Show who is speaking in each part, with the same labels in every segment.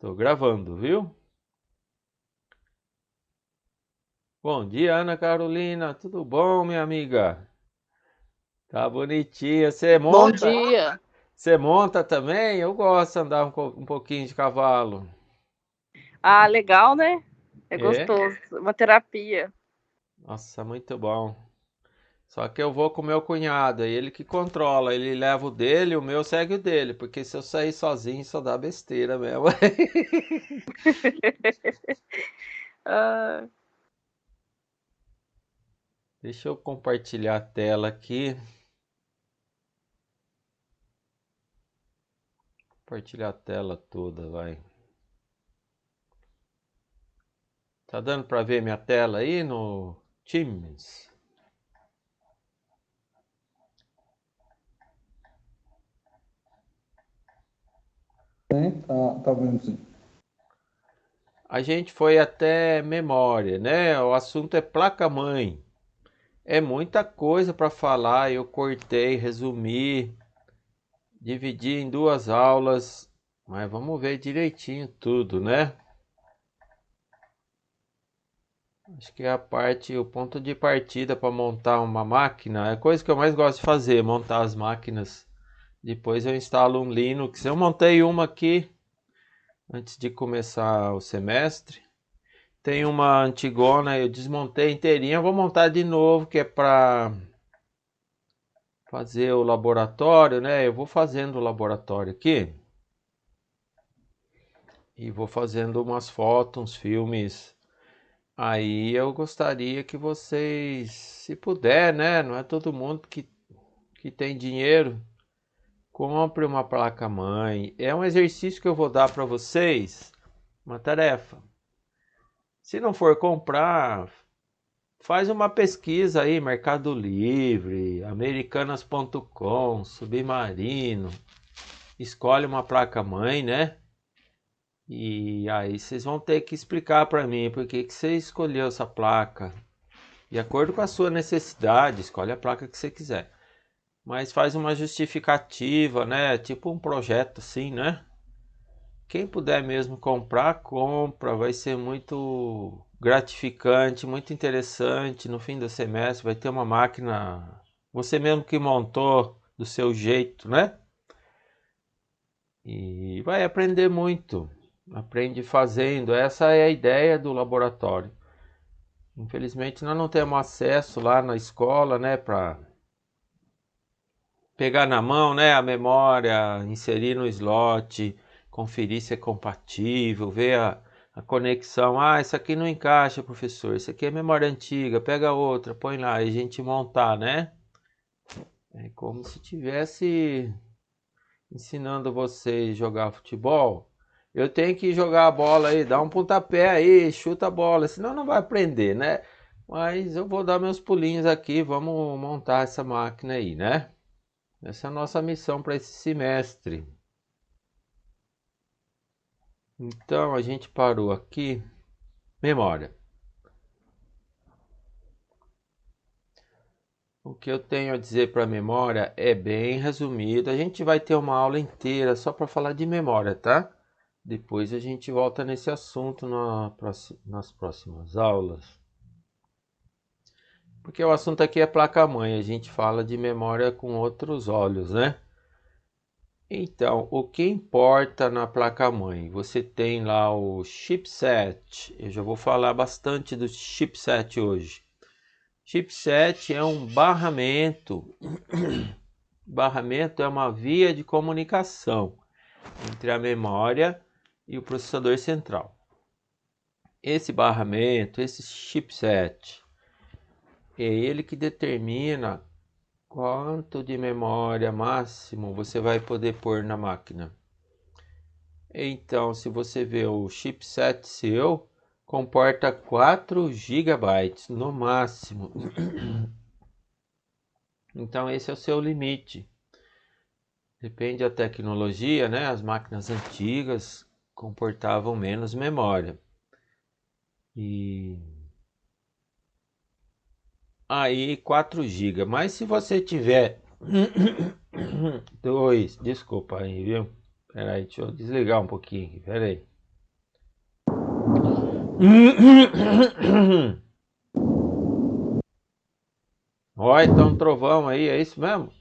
Speaker 1: Tô gravando, viu? Bom dia, Ana Carolina. Tudo bom, minha amiga? Tá bonitinha. Você
Speaker 2: Bom
Speaker 1: monta?
Speaker 2: dia.
Speaker 1: Você monta também? Eu gosto de andar um pouquinho de cavalo.
Speaker 2: Ah, legal, né? É
Speaker 1: É?
Speaker 2: gostoso. Uma terapia.
Speaker 1: Nossa, muito bom. Só que eu vou com o meu cunhado, é ele que controla. Ele leva o dele, o meu segue o dele. Porque se eu sair sozinho, só dá besteira mesmo.
Speaker 2: Ah,
Speaker 1: Deixa eu compartilhar a tela aqui. Compartilhar a tela toda, vai. Tá dando pra ver minha tela aí no Teams?
Speaker 3: Tem? Tá vendo sim.
Speaker 1: A gente foi até memória, né? O assunto é placa-mãe. É muita coisa para falar. Eu cortei, resumi, dividi em duas aulas, mas vamos ver direitinho tudo, né? Acho que é a parte, o ponto de partida para montar uma máquina é a coisa que eu mais gosto de fazer, montar as máquinas. Depois eu instalo um Linux. Eu montei uma aqui antes de começar o semestre. Tem uma antigona, eu desmontei inteirinha, vou montar de novo, que é para fazer o laboratório, né? Eu vou fazendo o laboratório aqui e vou fazendo umas fotos, uns filmes. Aí eu gostaria que vocês, se puder, né? Não é todo mundo que tem dinheiro, compre uma placa-mãe. É um exercício que eu vou dar para vocês, uma tarefa. Se não for comprar, faz uma pesquisa aí, Mercado Livre, Americanas.com, Submarino, escolhe uma placa-mãe, né? E aí vocês vão ter que explicar para mim por que você escolheu essa placa. De acordo com a sua necessidade, escolhe a placa que você quiser. Mas faz uma justificativa, né? Tipo um projeto assim, né? Quem puder mesmo comprar, compra. Vai ser muito gratificante, muito interessante. No fim do semestre vai ter uma máquina, você mesmo que montou do seu jeito, né? E vai aprender muito. Aprende fazendo. Essa é a ideia do laboratório. Infelizmente nós não temos acesso lá na escola, né, para pegar na mão, né, a memória, inserir no slot, conferir se é compatível, ver a conexão. Ah, isso aqui não encaixa, professor. Isso aqui é memória antiga. Pega outra, põe lá e a gente montar, né? É como se tivesse ensinando você a jogar futebol. Eu tenho que jogar a bola aí, dar um pontapé aí, chuta a bola, senão não vai aprender, né? Mas eu vou dar meus pulinhos aqui, vamos montar essa máquina aí, né? Essa é a nossa missão para esse semestre. Então a gente parou aqui. Memória. O que eu tenho a dizer para memória é bem resumido. A gente vai ter uma aula inteira só para falar de memória, tá? Depois a gente volta nesse assunto nas próximas aulas. Porque o assunto aqui é placa-mãe, a gente fala de memória com outros olhos, né? Então, o que importa na placa-mãe? Você tem lá o chipset. Eu já vou falar bastante do chipset hoje. Chipset é um barramento. Barramento é uma via de comunicação entre a memória e o processador central. Esse barramento, esse chipset, é ele que determina quanto de memória máximo você vai poder pôr na máquina. Então, se você vê o chipset seu, comporta 4 gigabytes no máximo. Então, esse é o seu limite. Depende da tecnologia, né? As máquinas antigas comportavam menos memória. E aí 4 GB. Mas se você tiver dois, desculpa aí, viu? Peraí, deixa eu desligar um pouquinho. Peraí. Olha, tá um trovão aí, é isso mesmo?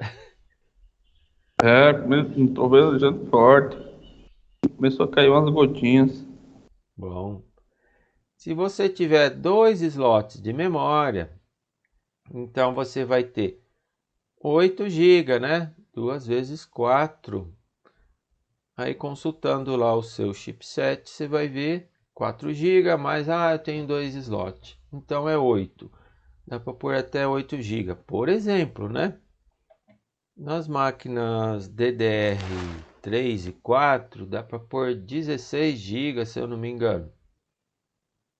Speaker 3: Não tô vendo forte. Começou a cair umas gotinhas.
Speaker 1: Bom. Se você tiver 2 slots de memória, então você vai ter 8 GB, né? 2 vezes 4. Aí consultando lá o seu chipset, você vai ver 4 GB, mas eu tenho 2 slots. Então é 8. Dá para pôr até 8 GB, por exemplo, né? Nas máquinas DDR3 e 4, dá para pôr 16 GB, se eu não me engano.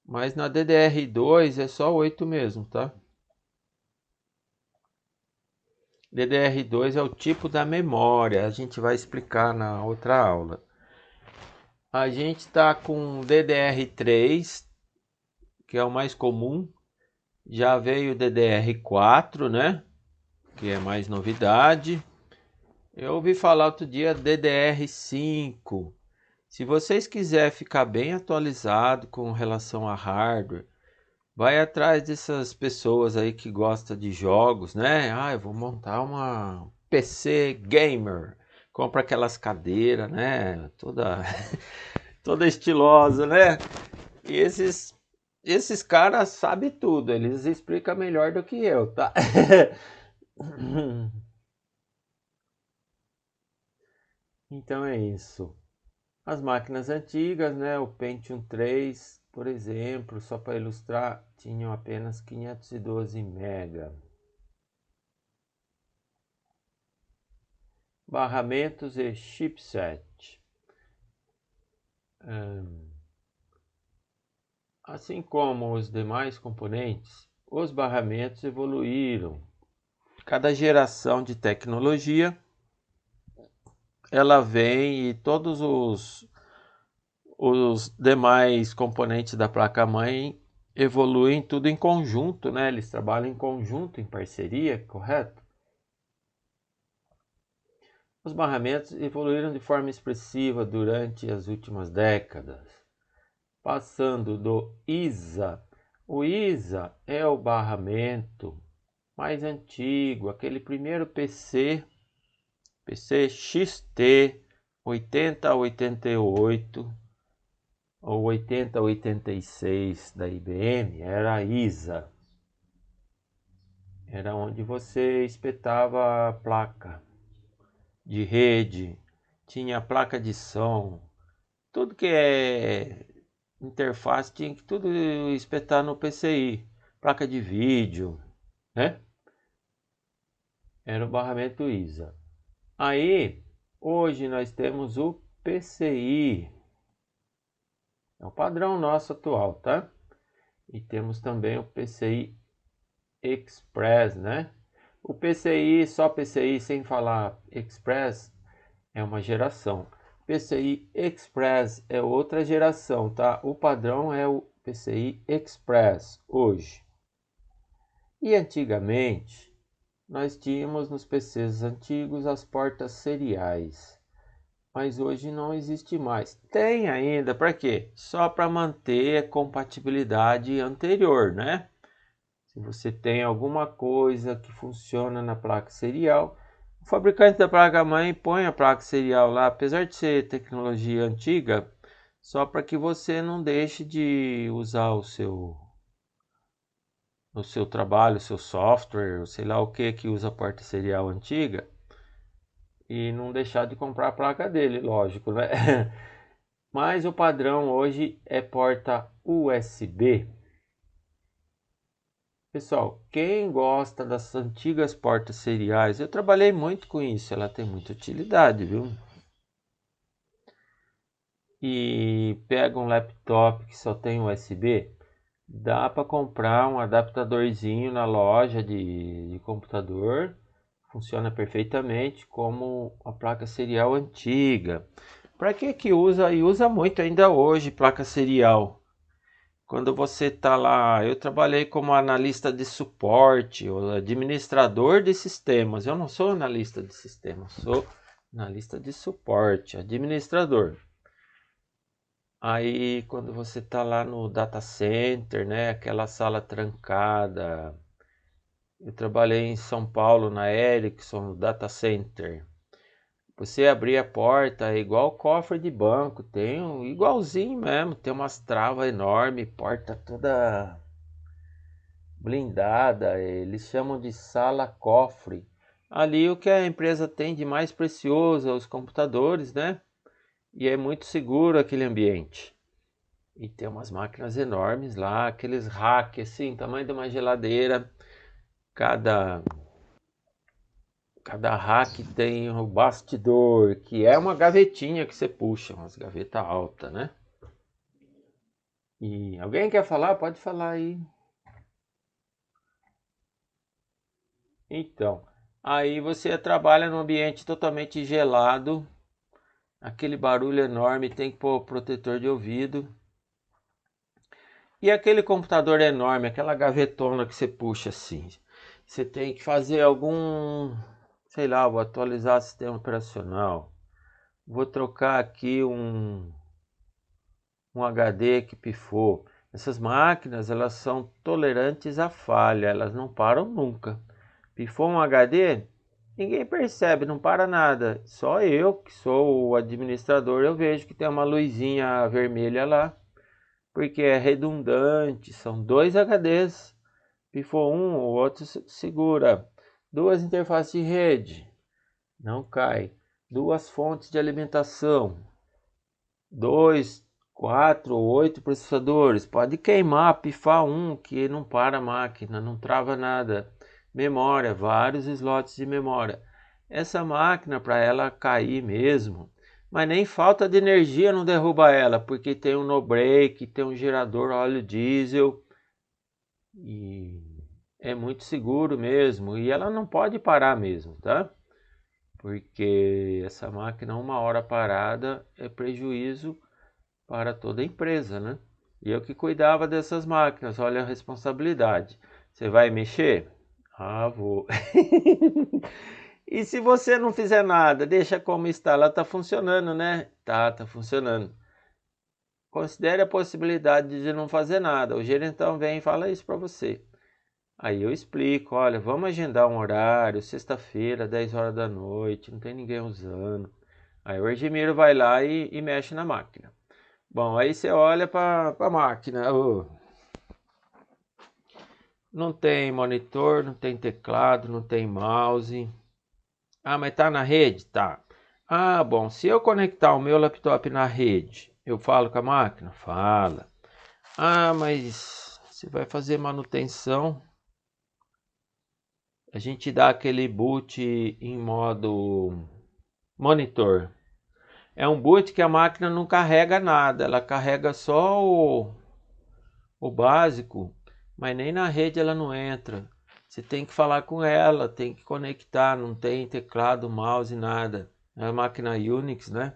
Speaker 1: Mas na DDR2 é só 8 mesmo, tá? DDR2 é o tipo da memória, a gente vai explicar na outra aula. A gente está com DDR3, que é o mais comum. Já veio o DDR4, né? Que é mais novidade. Eu ouvi falar outro dia DDR5. Se vocês quiserem ficar bem atualizado com relação a hardware, vai atrás dessas pessoas aí que gostam de jogos, né? Eu vou montar uma PC gamer. Compra aquelas cadeiras, né? Toda estilosa, né? E esses caras sabem tudo. Eles explicam melhor do que eu, tá? Então é isso. As máquinas antigas, né? O Pentium 3, por exemplo, só para ilustrar, tinham apenas 512 MB. Barramentos e chipset. Assim como os demais componentes, os barramentos evoluíram. Cada geração de tecnologia, ela vem e todos os demais componentes da placa-mãe evoluem tudo em conjunto, né? Eles trabalham em conjunto, em parceria, correto? Os barramentos evoluíram de forma expressiva durante as últimas décadas, passando do ISA. O ISA é o barramento mais antigo, aquele primeiro PC XT 8088 ou 8086 da IBM, era a ISA. Era onde você espetava a placa de rede, tinha a placa de som, tudo que é interface tinha que tudo espetar no PCI, placa de vídeo, né? Era o barramento ISA. Aí, hoje nós temos o PCI, é o padrão nosso atual, tá? E temos também o PCI Express, né? O PCI, só PCI sem falar Express, é uma geração. PCI Express é outra geração, tá? O padrão é o PCI Express hoje. E antigamente, nós tínhamos nos PCs antigos as portas seriais. Mas hoje não existe mais. Tem ainda, para quê? Só para manter a compatibilidade anterior, né? Se você tem alguma coisa que funciona na placa serial, o fabricante da placa-mãe põe a placa serial lá, apesar de ser tecnologia antiga, só para que você não deixe de usar no seu trabalho, o seu software, sei lá o que usa a porta serial antiga, e não deixar de comprar a placa dele, lógico, né? Mas o padrão hoje é porta USB. Pessoal, quem gosta das antigas portas seriais, eu trabalhei muito com isso, ela tem muita utilidade, viu? E pega um laptop que só tem USB, dá para comprar um adaptadorzinho na loja de computador, funciona perfeitamente como a placa serial antiga. Para que usa? E usa muito ainda hoje placa serial. Quando você está lá, eu trabalhei como analista de suporte, ou administrador de sistemas. Eu não sou analista de sistemas, sou analista de suporte, administrador. Aí quando você está lá no data center, né, aquela sala trancada. Eu trabalhei em São Paulo na Ericsson, no data center. Você abrir a porta é igual cofre de banco, tem igualzinho mesmo, tem umas travas enormes, porta toda blindada, eles chamam de sala cofre. Ali o que a empresa tem de mais precioso é os computadores, né? E é muito seguro aquele ambiente. E tem umas máquinas enormes lá, aqueles racks assim, tamanho de uma geladeira. Cada rack tem o bastidor, que é uma gavetinha que você puxa, umas gavetas altas, né? E alguém quer falar? Pode falar aí. Então, aí você trabalha num ambiente totalmente gelado, aquele barulho enorme, tem que pôr protetor de ouvido. E aquele computador enorme, aquela gavetona que você puxa assim. Você tem que fazer algum, sei lá, vou atualizar o sistema operacional. Vou trocar aqui um HD que pifou. Essas máquinas, elas são tolerantes à falha, elas não param nunca. Pifou um HD, ninguém percebe, não para nada. Só eu, que sou o administrador, eu vejo que tem uma luzinha vermelha lá, porque é redundante, são dois HDs. Pifou um, o outro segura. Duas interfaces de rede, não cai. Duas fontes de alimentação, dois, 4 ou 8 processadores. Pode queimar, pifar um que não para a máquina, não trava nada. Memória, vários slots de memória. Essa máquina, para ela cair mesmo, mas nem falta de energia não derruba ela, porque tem um no break, tem um gerador óleo diesel e é muito seguro mesmo. E ela não pode parar mesmo, tá? Porque essa máquina, uma hora parada, é prejuízo para toda a empresa, né? E eu que cuidava dessas máquinas, olha a responsabilidade. Você vai mexer? Ah, vou. E se você não fizer nada, deixa como está, ela está funcionando, né? Tá funcionando. Considere a possibilidade de não fazer nada. O gerentão vem e fala isso para você. Aí eu explico, olha, vamos agendar um horário, sexta-feira, 10 horas da noite, não tem ninguém usando. Aí o engenheiro vai lá e mexe na máquina. Bom, aí você olha para a máquina, não tem monitor, não tem teclado, não tem mouse. Ah, mas tá na rede? Tá. Ah, bom, se eu conectar o meu laptop na rede, eu falo com a máquina? Fala. Ah, mas você vai fazer manutenção, a gente dá aquele boot em modo monitor. É um boot que a máquina não carrega nada, ela carrega só o básico, mas nem na rede ela não entra. Você tem que falar com ela, tem que conectar, não tem teclado, mouse, nada. É a máquina Unix, né?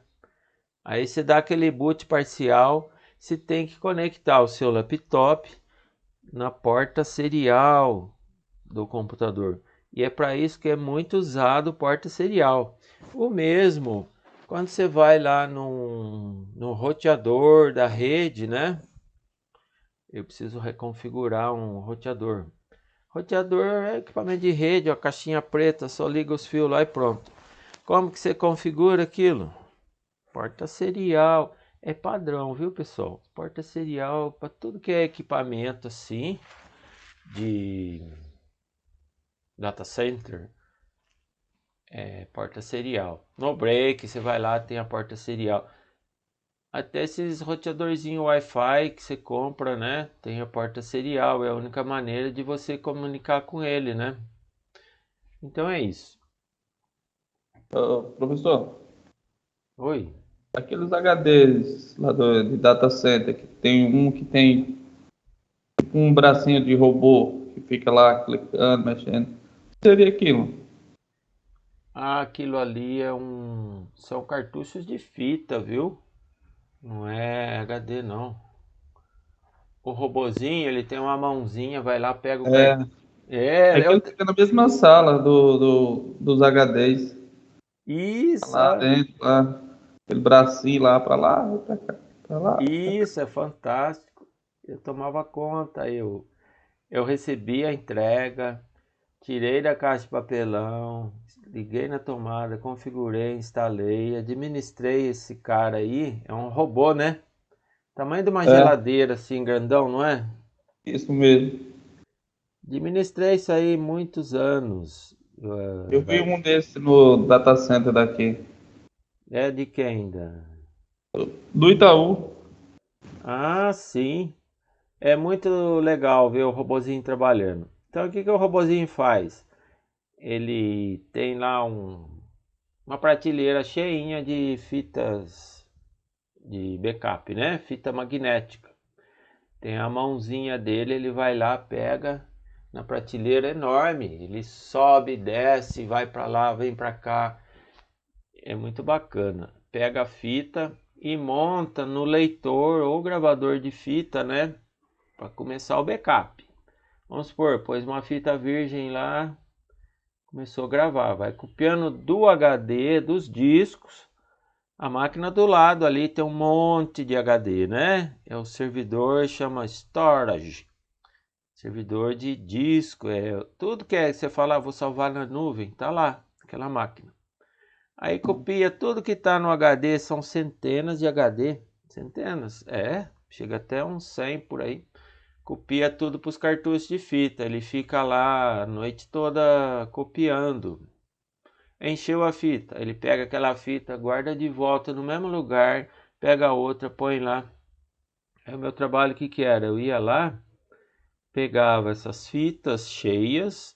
Speaker 1: Aí você dá aquele boot parcial, você tem que conectar o seu laptop na porta serial do computador. E é para isso que é muito usado porta serial. O mesmo, quando você vai lá no roteador da rede, né? Eu preciso reconfigurar um roteador. Roteador é equipamento de rede, ó, caixinha preta, só liga os fios lá e pronto. Como que você configura aquilo? Porta serial. É padrão, viu, pessoal? Porta serial para tudo que é equipamento assim de data center, é porta serial. No break, você vai lá, tem a porta serial. Até esses roteadorzinhos Wi-Fi que você compra, né? Tem a porta serial, é a única maneira de você comunicar com ele, né? Então é isso.
Speaker 3: Professor,
Speaker 1: Oi.
Speaker 3: aqueles HDs lá de data center, que tem um que tem tipo um bracinho de robô que fica lá clicando, mexendo. O que seria aquilo?
Speaker 1: Ah, aquilo ali são cartuchos de fita, viu? Não é HD não. O robozinho, ele tem uma mãozinha, vai lá, pega o
Speaker 3: É,
Speaker 1: cartucho. É,
Speaker 3: aquilo fica na mesma sala dos HDs. Tá
Speaker 1: isso.
Speaker 3: lá dentro, lá, aquele bracinho lá pra lá e pra cá. Tá lá.
Speaker 1: Isso é fantástico. Eu tomava conta, eu recebi a entrega, tirei da caixa de papelão, liguei na tomada, configurei, instalei, administrei esse cara aí. É um robô, né? Tamanho de uma
Speaker 3: É,
Speaker 1: geladeira assim, grandão, não é?
Speaker 3: isso mesmo.
Speaker 1: Administrei isso aí muitos anos.
Speaker 3: Eu vi um desse no data center daqui,
Speaker 1: É de quem?
Speaker 3: do Itaú.
Speaker 1: Ah, sim. É muito legal ver o robozinho trabalhando. Então, o que que o robozinho faz? Ele tem lá uma prateleira cheinha de fitas de backup, né? Fita magnética. Tem a mãozinha dele, ele vai lá, pega na prateleira enorme, ele sobe, desce, vai para lá, vem para cá. É muito bacana. Pega a fita e monta no leitor ou gravador de fita, né? Para começar o backup. Vamos supor, pôs uma fita virgem lá, começou a gravar, vai copiando do HD, dos discos, a máquina do lado ali tem um monte de HD, né? É o servidor, chama storage, servidor de disco, tudo que você falar, vou salvar na nuvem, tá lá, aquela máquina. Aí copia tudo que tá no HD, são centenas de HD, centenas, chega até uns 100 por aí. Copia tudo para os cartuchos de fita. Ele fica lá a noite toda copiando. Encheu a fita. Ele pega aquela fita, guarda de volta no mesmo lugar, pega outra, põe lá. Aí o meu trabalho, o que que era? Eu ia lá, pegava essas fitas cheias,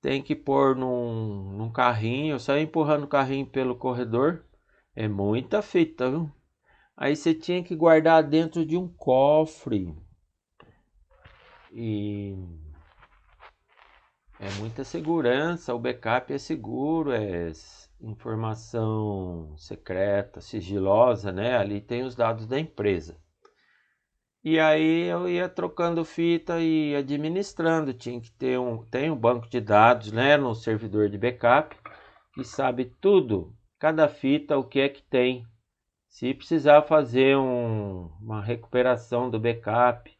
Speaker 1: tem que pôr num carrinho, eu saía empurrando o carrinho pelo corredor. É muita fita, viu? Aí você tinha que guardar dentro de um cofre. E é muita segurança, o backup é seguro, é informação secreta, sigilosa, né? Ali tem os dados da empresa. E aí eu ia trocando fita e administrando, tinha que ter tem um banco de dados, né, no servidor de backup, que sabe tudo, cada fita, o que é que tem. Se precisar fazer uma recuperação do backup,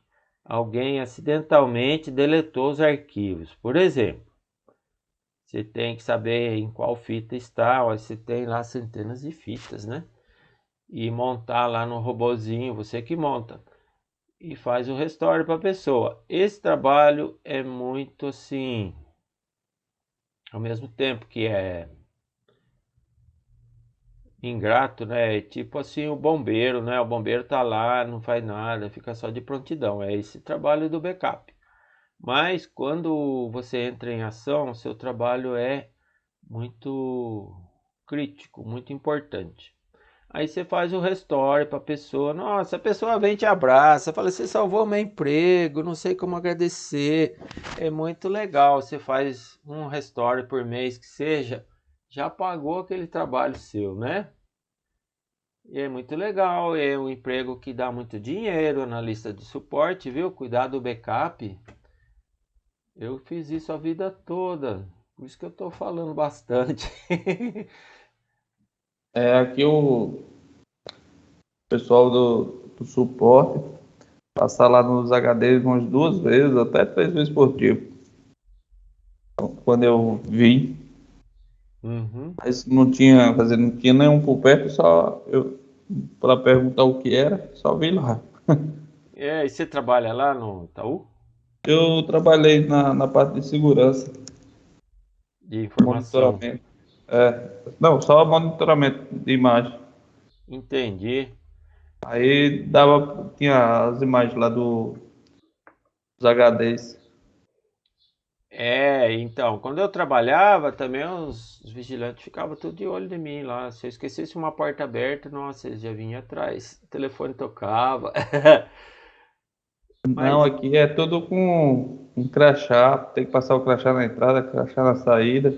Speaker 1: alguém acidentalmente deletou os arquivos, por exemplo. Você tem que saber em qual fita está, você tem lá centenas de fitas, né? E montar lá no robozinho, você que monta. E faz o restore para a pessoa. Esse trabalho é muito assim, ao mesmo tempo que é ingrato, né? É tipo assim o bombeiro, né? O bombeiro tá lá, não faz nada, fica só de prontidão. É esse trabalho do backup. Mas quando você entra em ação, seu trabalho é muito crítico, muito importante. Aí você faz o restore para a pessoa. Nossa, a pessoa vem e te abraça, fala: você salvou meu emprego, não sei como agradecer. É muito legal. Você faz um restore por mês que seja, já pagou aquele trabalho seu, né? E é muito legal. É um emprego que dá muito dinheiro na lista de suporte, viu? Cuidar do backup. Eu fiz isso a vida toda. Por isso que eu estou falando bastante.
Speaker 3: Aqui o pessoal do suporte passa lá nos HDs umas 2 vezes, até 3 vezes por dia. Então, quando eu vim,
Speaker 1: Uhum.
Speaker 3: mas não tinha, quer dizer, não tinha nenhum por perto, só eu, para perguntar o que era, só vim lá.
Speaker 1: E você trabalha lá no Itaú?
Speaker 3: Eu trabalhei na parte de segurança,
Speaker 1: De informação.
Speaker 3: monitoramento. Não, só monitoramento de imagem.
Speaker 1: Entendi.
Speaker 3: Aí tinha as imagens lá dos HDs.
Speaker 1: Então, quando eu trabalhava, também os vigilantes ficavam tudo de olho em mim lá. Se eu esquecesse uma porta aberta, nossa, eles já vinham atrás. O telefone tocava.
Speaker 3: Não,
Speaker 1: Mas,
Speaker 3: aqui é tudo com um crachá, tem que passar o crachá na entrada, crachá na saída.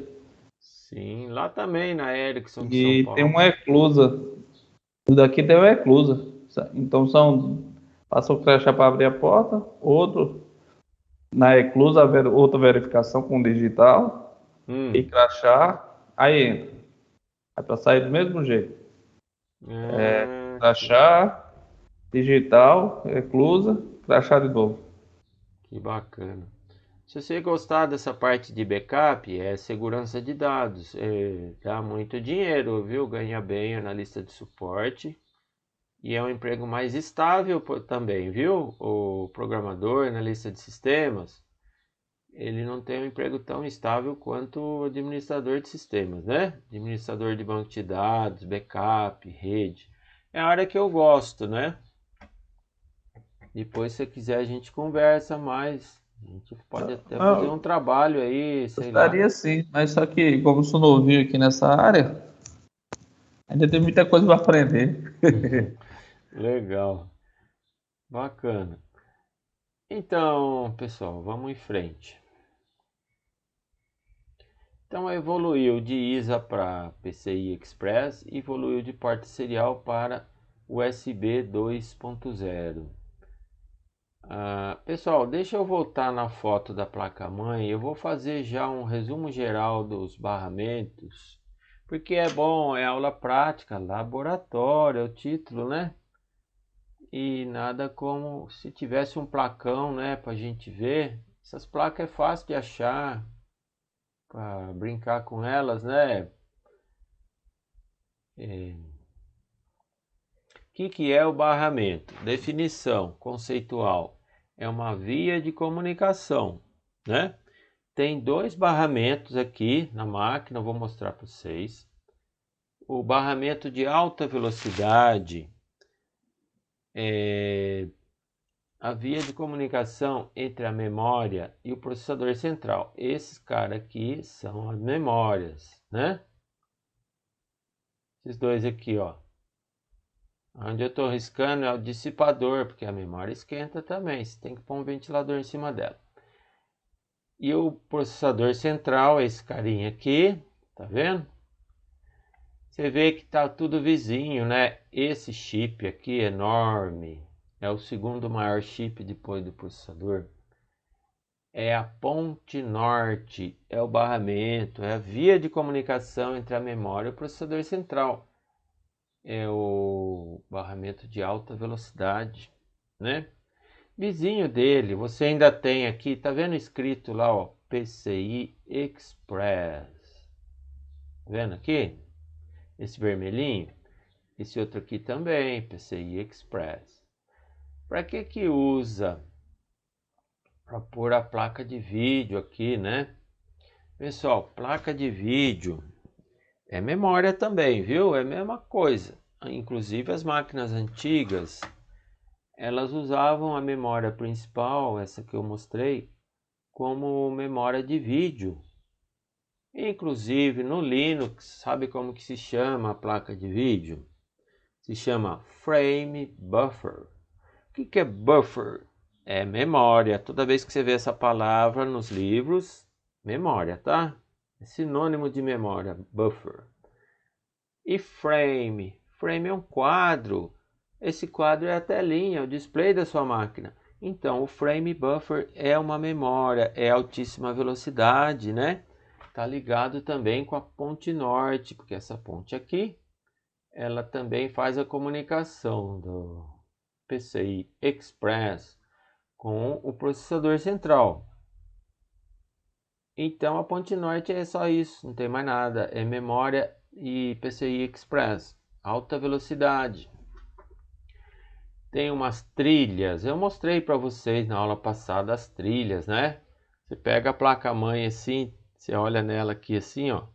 Speaker 1: sim, lá também na Ericsson de São
Speaker 3: E tem
Speaker 1: Paulo.
Speaker 3: uma eclusa. O daqui tem uma eclusa. Então passa o crachá para abrir a porta, outro na eclusa, outra verificação com digital e
Speaker 1: Hum.
Speaker 3: crachá, aí entra. É para sair do mesmo jeito.
Speaker 1: Ah, sim.
Speaker 3: Crachá, digital, reclusa, crachá de novo.
Speaker 1: Que bacana. Se você gostar dessa parte de backup, é segurança de dados. Dá muito dinheiro, viu? Ganha bem analista de suporte. E é um emprego mais estável também, viu? O programador, analista de sistemas, ele não tem um emprego tão estável quanto o administrador de sistemas, né? Administrador de banco de dados, backup, rede. É a área que eu gosto, né? Depois, se quiser, a gente conversa mais. A gente pode até fazer um
Speaker 3: Não,
Speaker 1: trabalho aí, sei lá.
Speaker 3: gostaria sim, mas só que como eu sou novinho aqui nessa área, ainda tem muita coisa para aprender.
Speaker 1: Legal, bacana. Então, pessoal, vamos em frente. Então, evoluiu de ISA para PCI Express e evoluiu de porta serial para USB 2.0. Pessoal, deixa eu voltar na foto da placa-mãe. Eu vou fazer já um resumo geral dos barramentos, porque é bom, é aula prática, laboratório, é o título, né? E nada como se tivesse um placão, né, para a gente ver. Essas placas é fácil de achar, para brincar com elas, né? Que é o barramento? Definição conceitual: é uma via de comunicação, né? Tem dois barramentos aqui na máquina, eu vou mostrar para vocês. O barramento de alta velocidade é a via de comunicação entre a memória e o processador central. Esses caras aqui são as memórias, né? Esses dois aqui, ó. Onde eu estou riscando é o dissipador, porque a memória esquenta também. Você tem que pôr um ventilador em cima dela. E o processador central é esse carinha aqui, tá vendo? Você vê que tá tudo vizinho, né? Esse chip aqui enorme é o segundo maior chip depois do processador. É a ponte norte, é o barramento, é a via de comunicação entre a memória e o processador central. É o barramento de alta velocidade, né? Vizinho dele, você ainda tem aqui, tá vendo escrito lá, ó, PCI Express. Tá vendo aqui? Esse vermelhinho. Esse outro aqui também, PCI Express. Para que que usa? Para pôr a placa de vídeo aqui, né? Pessoal, placa de vídeo é memória também, viu? É a mesma coisa. Inclusive as máquinas antigas, elas usavam a memória principal, essa que eu mostrei, como memória de vídeo. Inclusive no Linux, sabe como que se chama a placa de vídeo? Se chama Frame Buffer. O que é buffer? É memória. Toda vez que você vê essa palavra nos livros, memória, tá? É sinônimo de memória, buffer. E frame? Frame é um quadro. Esse quadro é a telinha, o display da sua máquina. Então, o frame buffer é uma memória, é altíssima velocidade, né? Tá ligado também com a ponte norte, porque essa ponte aqui, ela também faz a comunicação do PCI Express com o processador central. Então, a ponte norte é só isso, não tem mais nada. É memória e PCI Express, alta velocidade. Tem umas trilhas, eu mostrei para vocês na aula passada as trilhas, né? Você pega a placa-mãe assim, você olha nela aqui assim, ó,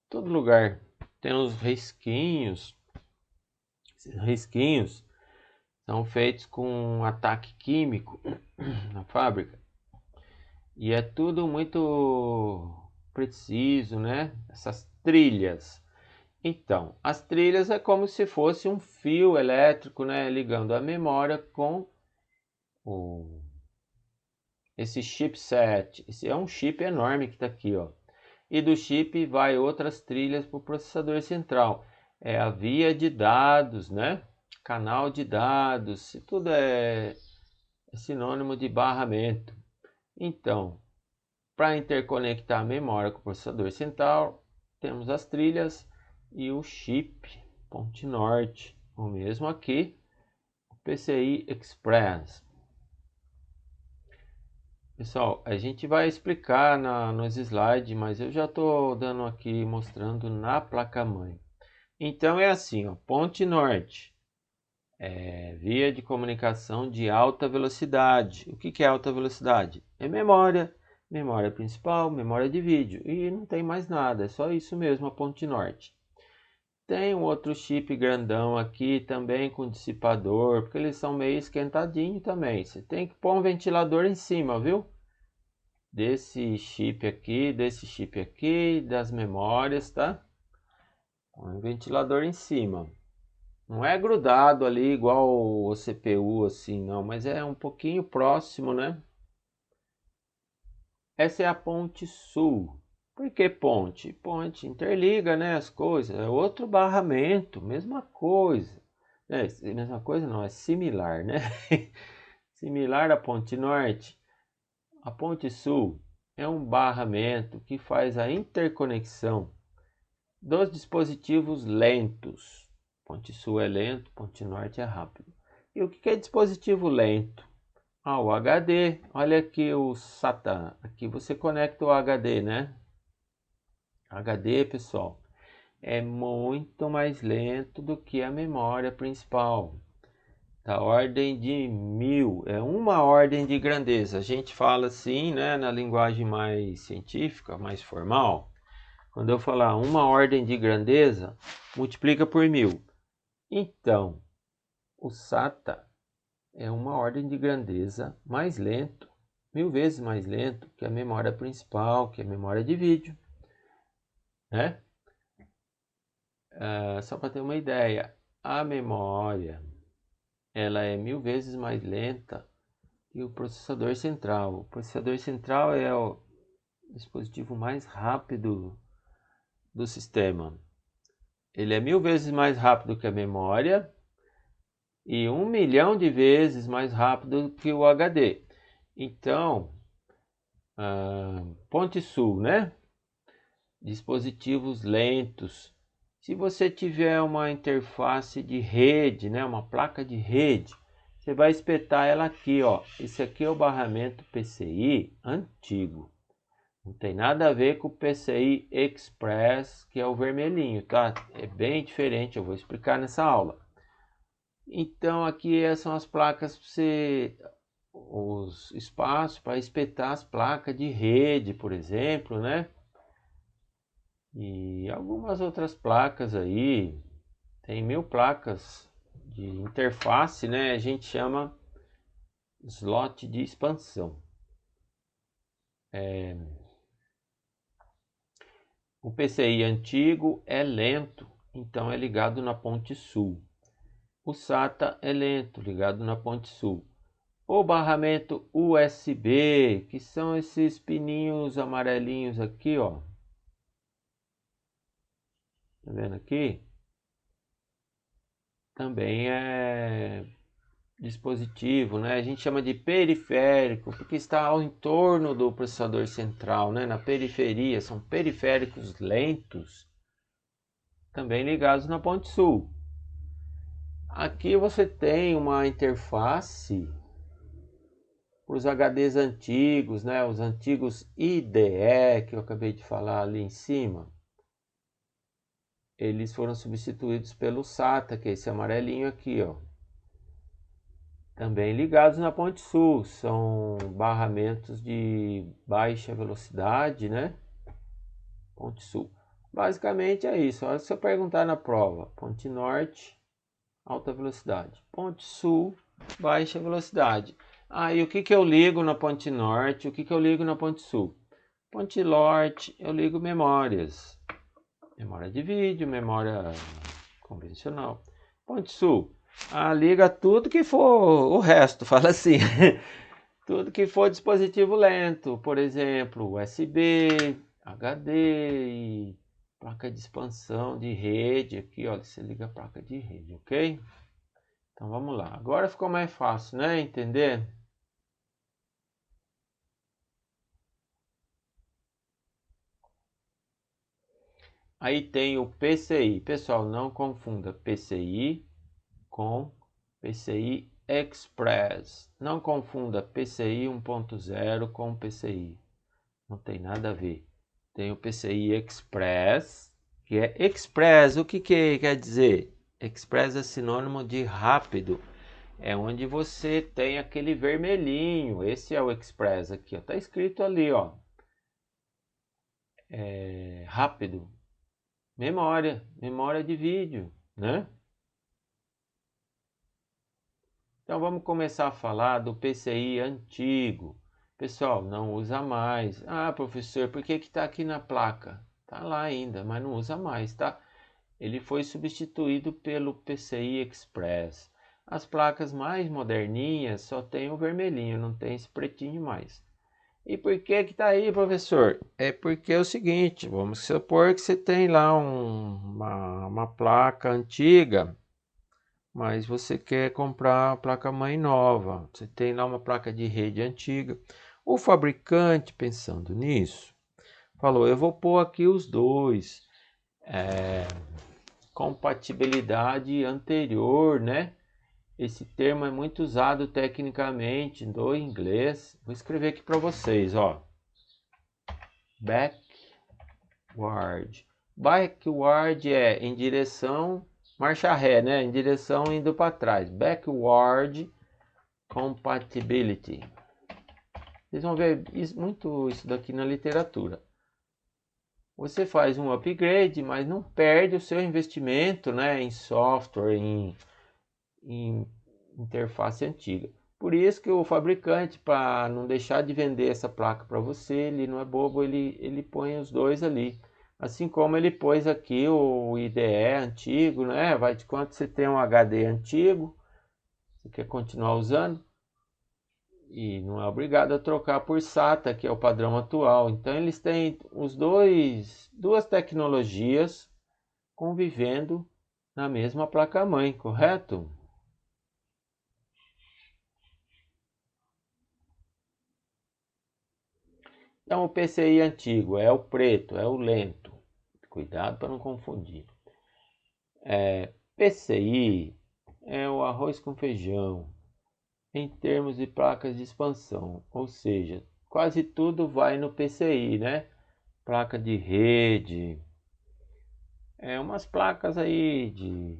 Speaker 1: todo lugar tem uns risquinhos. Esses risquinhos são feitos com um ataque químico na fábrica. E é tudo muito preciso, né? Essas trilhas. Então, as trilhas é como se fosse um fio elétrico, né? Ligando a memória com o... esse chipset. Esse é um chip enorme que está aqui, ó. E do chip vai outras trilhas para o processador central. É a via de dados, né? Canal de dados. Tudo é sinônimo de barramento. Então, para interconectar a memória com o processador central, temos as trilhas e o chip, ponte norte. O mesmo aqui, PCI Express. Pessoal, a gente vai explicar nos slides, mas eu já estou dando aqui, mostrando na placa-mãe. Então é assim, ó, ponte norte, via de comunicação de alta velocidade. O que é alta velocidade? É memória, memória principal, memória de vídeo. E não tem mais nada, é só isso mesmo, a ponte norte. Tem um outro chip grandão aqui também com dissipador, porque eles são meio esquentadinhos também. Você tem que pôr um ventilador em cima, viu? Desse chip aqui, das memórias, tá? Um ventilador em cima. Não é grudado ali igual o CPU assim, não, mas é um pouquinho próximo, né? Essa é a ponte sul. Por que ponte? Ponte interliga, né, as coisas. É outro barramento, mesma coisa. Mesma coisa não, é similar, né? Similar à ponte norte. A ponte sul é um barramento que faz a interconexão dos dispositivos lentos. Ponte sul é lento, ponte norte é rápido. E o que é dispositivo lento? O HD. Olha aqui o SATA. Aqui você conecta o HD, né? HD, pessoal, é muito mais lento do que a memória principal. Da ordem de 1000, é uma ordem de grandeza. A gente fala assim, né, na linguagem mais científica, mais formal. Quando eu falar uma ordem de grandeza, multiplica por 1000. Então, o SATA é uma ordem de grandeza mais lento, 1000 vezes mais lento que a memória principal, que a memória de vídeo, né? Só para ter uma ideia, a memória ela é 1000 vezes mais lenta que o processador central. O processador central é o dispositivo mais rápido do sistema. Ele é 1000 vezes mais rápido que a memória e 1 milhão de vezes mais rápido que o HD. Então, ponte sul, né? Dispositivos lentos. Se você tiver uma interface de rede, né, uma placa de rede, você vai espetar ela aqui, ó. Esse aqui é o barramento PCI antigo. Não tem nada a ver com o PCI Express, que é o vermelhinho, tá? É bem diferente, eu vou explicar nessa aula. Então aqui são as placas para você, os espaços para espetar as placas de rede, por exemplo, né? E algumas outras placas aí, tem 1000 placas de interface, né? A gente chama slot de expansão. O PCI antigo é lento, então é ligado na ponte sul. O SATA é lento, ligado na ponte sul. O barramento USB, que são esses pininhos amarelinhos aqui, ó. Tá vendo aqui? Também é dispositivo, né? A gente chama de periférico, porque está ao entorno do processador central, né? Na periferia, são periféricos lentos, também ligados na ponte sul. Aqui você tem uma interface para os HDs antigos, né? Os antigos IDE, que eu acabei de falar ali em cima. Eles foram substituídos pelo SATA, que é esse amarelinho aqui, ó. Também ligados na ponte sul, são barramentos de baixa velocidade, né? Ponte sul. Basicamente é isso. Se eu perguntar na prova, ponte norte, alta velocidade. Ponte sul, baixa velocidade. E o que eu ligo na ponte norte? O que eu ligo na ponte sul? Ponte norte, eu ligo memórias. Memória de vídeo, memória convencional. Ponte sul. Liga tudo que for o resto, fala assim. Tudo que for dispositivo lento, por exemplo, USB, HD e placa de expansão de rede. Aqui, olha, você liga a placa de rede, ok? Então vamos lá. Agora ficou mais fácil, né? Entender? Aí tem o PCI. Pessoal, não confunda PCI com PCI Express. Não confunda PCI 1.0 com PCI. Não tem nada a ver. Tem o PCI Express, que é Express. O que quer dizer? Express é sinônimo de rápido. É onde você tem aquele vermelhinho. Esse é o Express aqui, ó. Tá escrito ali, ó. Rápido. Memória de vídeo, né? Então vamos começar a falar do PCI antigo. Pessoal, não usa mais. Ah, professor, por que está aqui na placa? Está lá ainda, mas não usa mais, tá? Ele foi substituído pelo PCI Express. As placas mais moderninhas só tem o vermelhinho, não tem esse pretinho mais. E por que está aí, professor? É porque é o seguinte, vamos supor que você tem lá uma placa antiga, mas você quer comprar a placa-mãe nova. Você tem lá uma placa de rede antiga. O fabricante, pensando nisso, falou, eu vou pôr aqui os dois. Compatibilidade anterior, né? Esse termo é muito usado tecnicamente do inglês. Vou escrever aqui para vocês, ó. Backward. Backward é em direção, marcha ré, né? Em direção indo para trás. Backward compatibility. Vocês vão ver muito isso daqui na literatura. Você faz um upgrade, mas não perde o seu investimento, né, em software, em interface antiga. Por isso que o fabricante, para não deixar de vender essa placa para você, ele não é bobo, ele põe os dois ali. Assim como ele pôs aqui o IDE antigo, né? Vai de quanto você tem um HD antigo, você quer continuar usando, e não é obrigado a trocar por SATA, que é o padrão atual. Então eles têm duas tecnologias convivendo na mesma placa-mãe, correto? Então o PCI antigo é o preto, é o lento. Cuidado para não confundir. PCI é o arroz com feijão em termos de placas de expansão, ou seja, quase tudo vai no PCI, né? Placa de rede, umas placas aí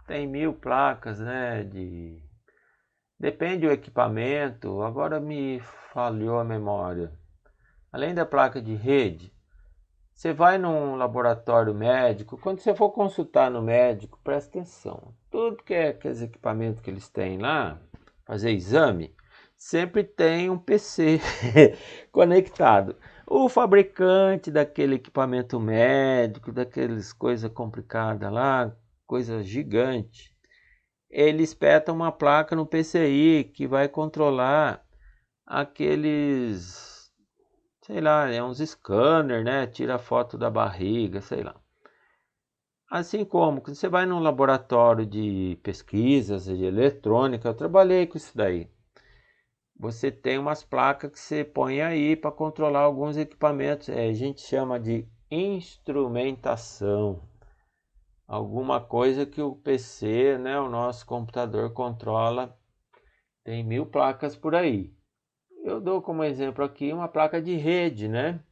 Speaker 1: tem 1000 placas, né? Depende do equipamento. Agora me falhou a memória. Além da placa de rede, você vai num laboratório médico, quando você for consultar no médico, presta atenção. Tudo que é aqueles equipamentos que eles têm lá, fazer exame, sempre tem um PC conectado. O fabricante daquele equipamento médico, daquelas coisas complicadas lá, coisa gigante, ele espeta uma placa no PCI que vai controlar aqueles, sei lá, uns scanner, né? Tira foto da barriga, sei lá. Assim como quando você vai num laboratório de pesquisas de eletrônica, eu trabalhei com isso daí. Você tem umas placas que você põe aí para controlar alguns equipamentos. A gente chama de instrumentação. Alguma coisa que o PC, né, o nosso computador controla. Tem 1000 placas por aí. Eu dou como exemplo aqui uma placa de rede, né?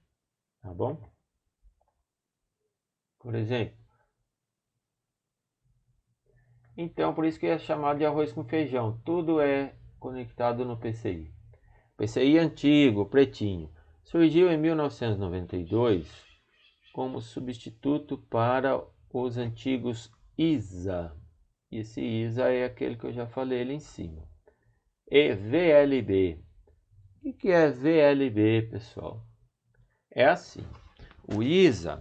Speaker 1: Tá bom? Por exemplo. Então, por isso que é chamado de arroz com feijão. Tudo é conectado no PCI. PCI antigo, pretinho. Surgiu em 1992 como substituto para os antigos ISA. Esse ISA é aquele que eu já falei ali em cima. E VLB. O que é VLB, pessoal? É assim. O ISA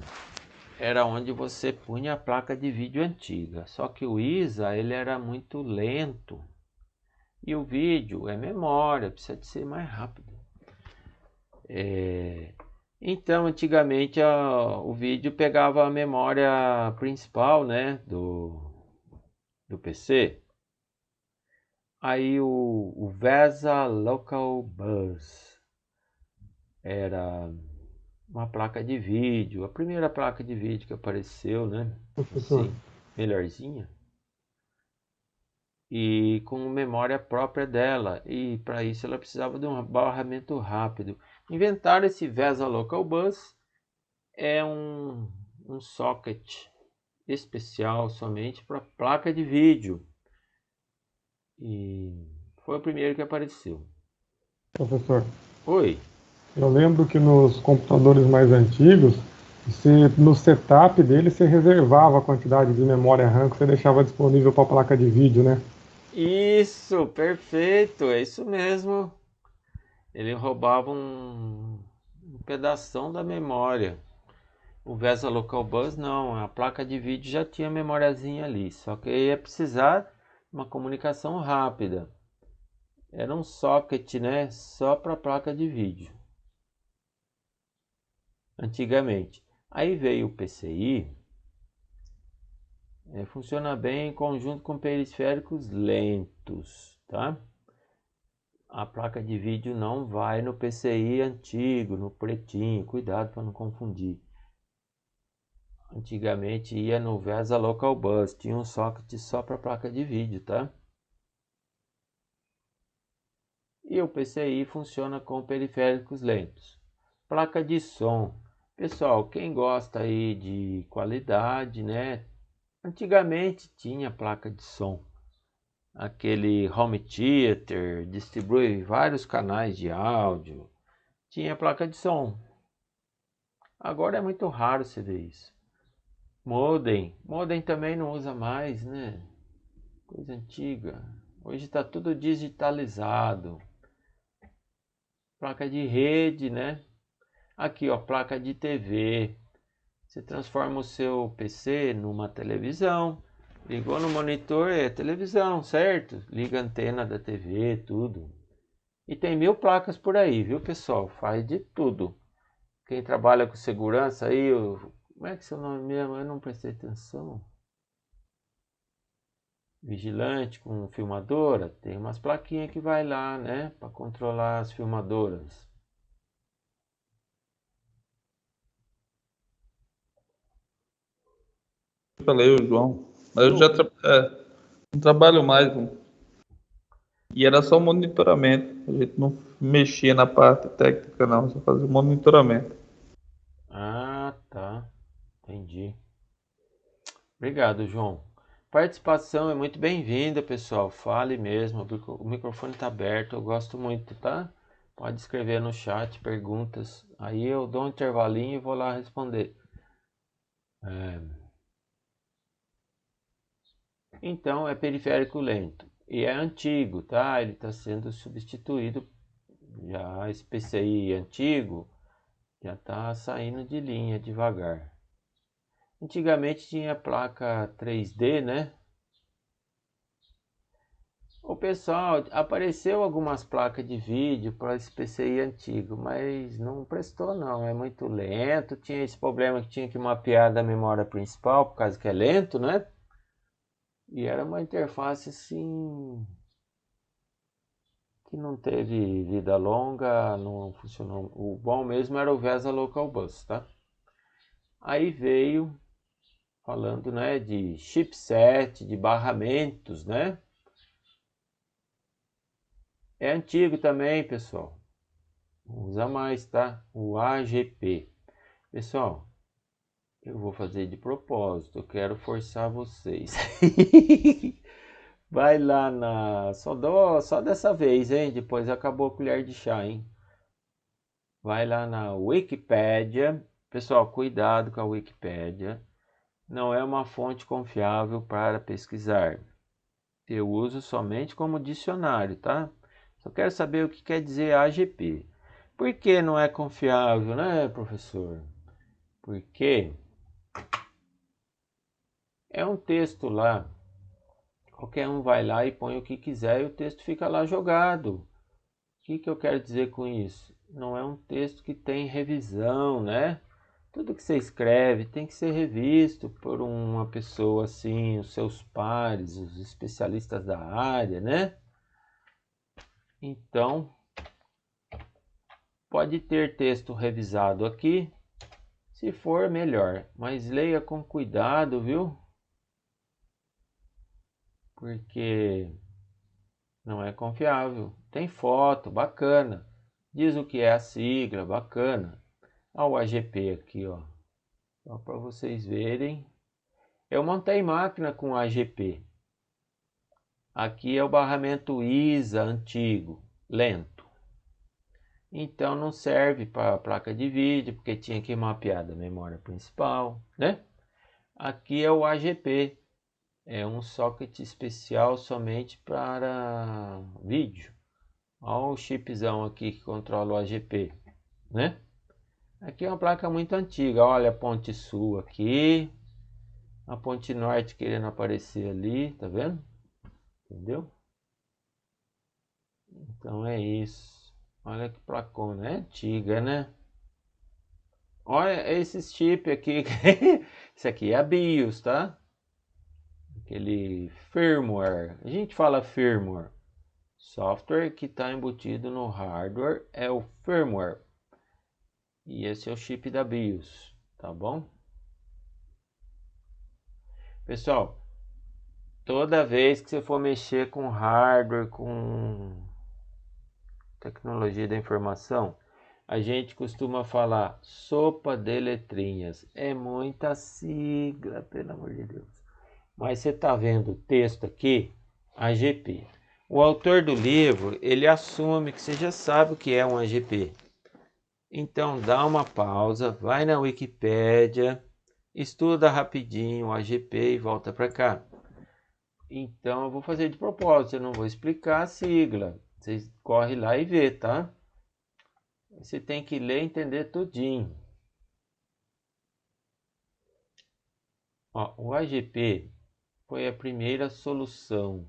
Speaker 1: era onde você punha a placa de vídeo antiga. Só que o ISA ele era muito lento. E o vídeo é memória, precisa de ser mais rápido. Então, antigamente o vídeo pegava a memória principal, né, do PC. Aí o VESA Local Bus era uma placa de vídeo, a primeira placa de vídeo que apareceu, né?
Speaker 4: Professor,
Speaker 1: Assim, melhorzinha. e com memória própria dela, e para isso ela precisava de um barramento rápido. Inventaram esse VESA Local Bus, é um socket especial somente para placa de vídeo, e foi o primeiro que apareceu.
Speaker 4: Professor,
Speaker 1: Oi.
Speaker 4: eu lembro que nos computadores mais antigos, no setup dele, você reservava a quantidade de memória RAM que você deixava disponível para a placa de vídeo, né?
Speaker 1: Isso, perfeito, é isso mesmo. Ele roubava um pedação da memória. O VESA Local Bus não, a placa de vídeo já tinha memóriazinha ali, só que ia precisar de uma comunicação rápida. Era um socket, né, só para placa de vídeo. Antigamente. Aí veio o PCI, funciona bem em conjunto com periféricos lentos, tá? A placa de vídeo não vai no PCI antigo, no pretinho, cuidado para não confundir. Antigamente ia no VESA Local Bus, tinha um socket só para placa de vídeo, tá? E o PCI funciona com periféricos lentos. Placa de som. Pessoal, quem gosta aí de qualidade, né? Antigamente tinha placa de som. Aquele home theater, distribui vários canais de áudio. Tinha placa de som. Agora é muito raro você ver isso. Modem também não usa mais, né? Coisa antiga. Hoje está tudo digitalizado. Placa de rede, né? Aqui, ó, placa de TV. Você transforma o seu PC numa televisão. Ligou no monitor, é televisão, certo? Liga a antena da TV, tudo. E tem 1000 placas por aí, viu, pessoal? Faz de tudo. Quem trabalha com segurança aí, como é que é seu nome mesmo? Eu não prestei atenção. Vigilante com filmadora, tem umas plaquinhas que vai lá, né, para controlar as filmadoras.
Speaker 3: Eu falei, o João. Mas eu já não trabalho mais. E era só monitoramento. A gente não mexia na parte técnica, não. Só fazia monitoramento.
Speaker 1: Ah, tá. Entendi. Obrigado, João. Participação é muito bem-vinda, pessoal. Fale mesmo. O microfone está aberto. Eu gosto muito, tá? Pode escrever no chat perguntas. Aí eu dou um intervalinho e vou lá responder. Então, é periférico lento. E é antigo, tá? Ele está sendo substituído. Já esse PCI antigo já está saindo de linha devagar. Antigamente tinha placa 3D, né? O pessoal, apareceu algumas placas de vídeo para esse PCI antigo, mas não prestou não, é muito lento. Tinha esse problema que tinha que mapear da memória principal, por causa que é lento, né? E era uma interface assim que não teve vida longa, não funcionou. O bom mesmo era o VESA Local Bus, tá? Aí veio falando, né, de chipset, de barramentos, né? É antigo também, pessoal. Não usa mais, tá? O AGP. Pessoal, eu vou fazer de propósito. Eu quero forçar vocês. Vai lá na... Só dessa vez, hein? Depois acabou a colher de chá, hein? Vai lá na Wikipédia. Pessoal, cuidado com a Wikipédia. Não é uma fonte confiável para pesquisar. Eu uso somente como dicionário, tá? Só quero saber o que quer dizer AGP. Por que não é confiável, né, professor? Porque é um texto lá. Qualquer um vai lá e põe o que quiser e o texto fica lá jogado. O que eu quero dizer com isso? Não é um texto que tem revisão, né? Tudo que você escreve tem que ser revisto por uma pessoa assim, os seus pares, os especialistas da área, né? Então, pode ter texto revisado aqui, se for melhor, mas leia com cuidado, viu? porque não é confiável. Tem foto, bacana. Diz o que é a sigla, bacana. Olha o AGP aqui, ó. Só para vocês verem. Eu montei máquina com AGP. Aqui é o barramento ISA antigo, lento. Então não serve para placa de vídeo, porque tinha que mapear da memória principal, né? Aqui é o AGP. É um socket especial somente para vídeo. Olha o chipzão aqui que controla o AGP, né? Aqui é uma placa muito antiga. Olha a ponte sul aqui. A ponte norte querendo aparecer ali, tá vendo? Entendeu? Então é isso. Olha que placona. É antiga, né? Olha esses chip aqui. Isso aqui é a BIOS, tá? Aquele firmware. A gente fala firmware. Software que está embutido no hardware é o firmware. E esse é o chip da BIOS, tá bom? Pessoal, toda vez que você for mexer com hardware, com tecnologia da informação, a gente costuma falar sopa de letrinhas. É muita sigla, pelo amor de Deus. Mas você está vendo o texto aqui, AGP. O autor do livro, ele assume que você já sabe o que é um AGP. Então dá uma pausa, vai na Wikipédia, estuda rapidinho o AGP e volta para cá. Então eu vou fazer de propósito, eu não vou explicar a sigla. Vocês correm lá e vê, tá? Você tem que ler e entender tudinho. Ó, o AGP foi a primeira solução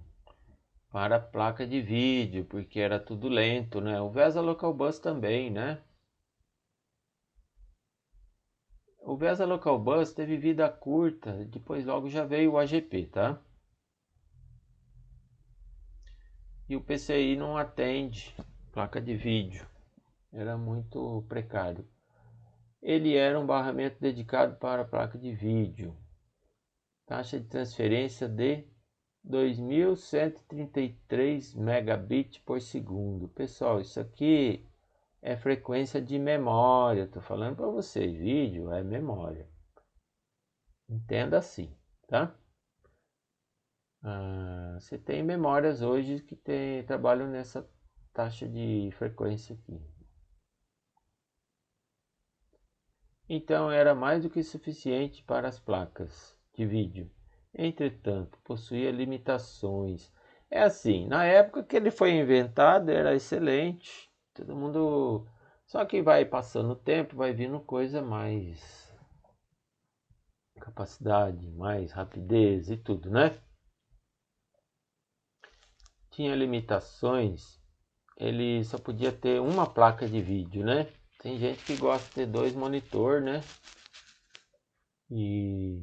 Speaker 1: para a placa de vídeo, porque era tudo lento, né? O VESA Local Bus também, né? O VESA Local Bus teve vida curta, depois logo já veio o AGP, tá? E o PCI não atende placa de vídeo, era muito precário. Ele era um barramento dedicado para a placa de vídeo. Taxa de transferência de 2133 megabits por segundo. Pessoal, isso aqui é frequência de memória. Estou falando para vocês, vídeo é memória. Entenda assim, tá? Você tem memórias hoje que trabalham nessa taxa de frequência aqui. Então era mais do que suficiente para as placas de vídeo. Entretanto, possuía limitações. É assim, na época que ele foi inventado era excelente. Todo mundo. Só que vai passando o tempo, vai vindo coisa mais capacidade, mais rapidez e tudo, né? Tinha limitações, ele só podia ter uma placa de vídeo, né? Tem gente que gosta de ter dois monitor, né? E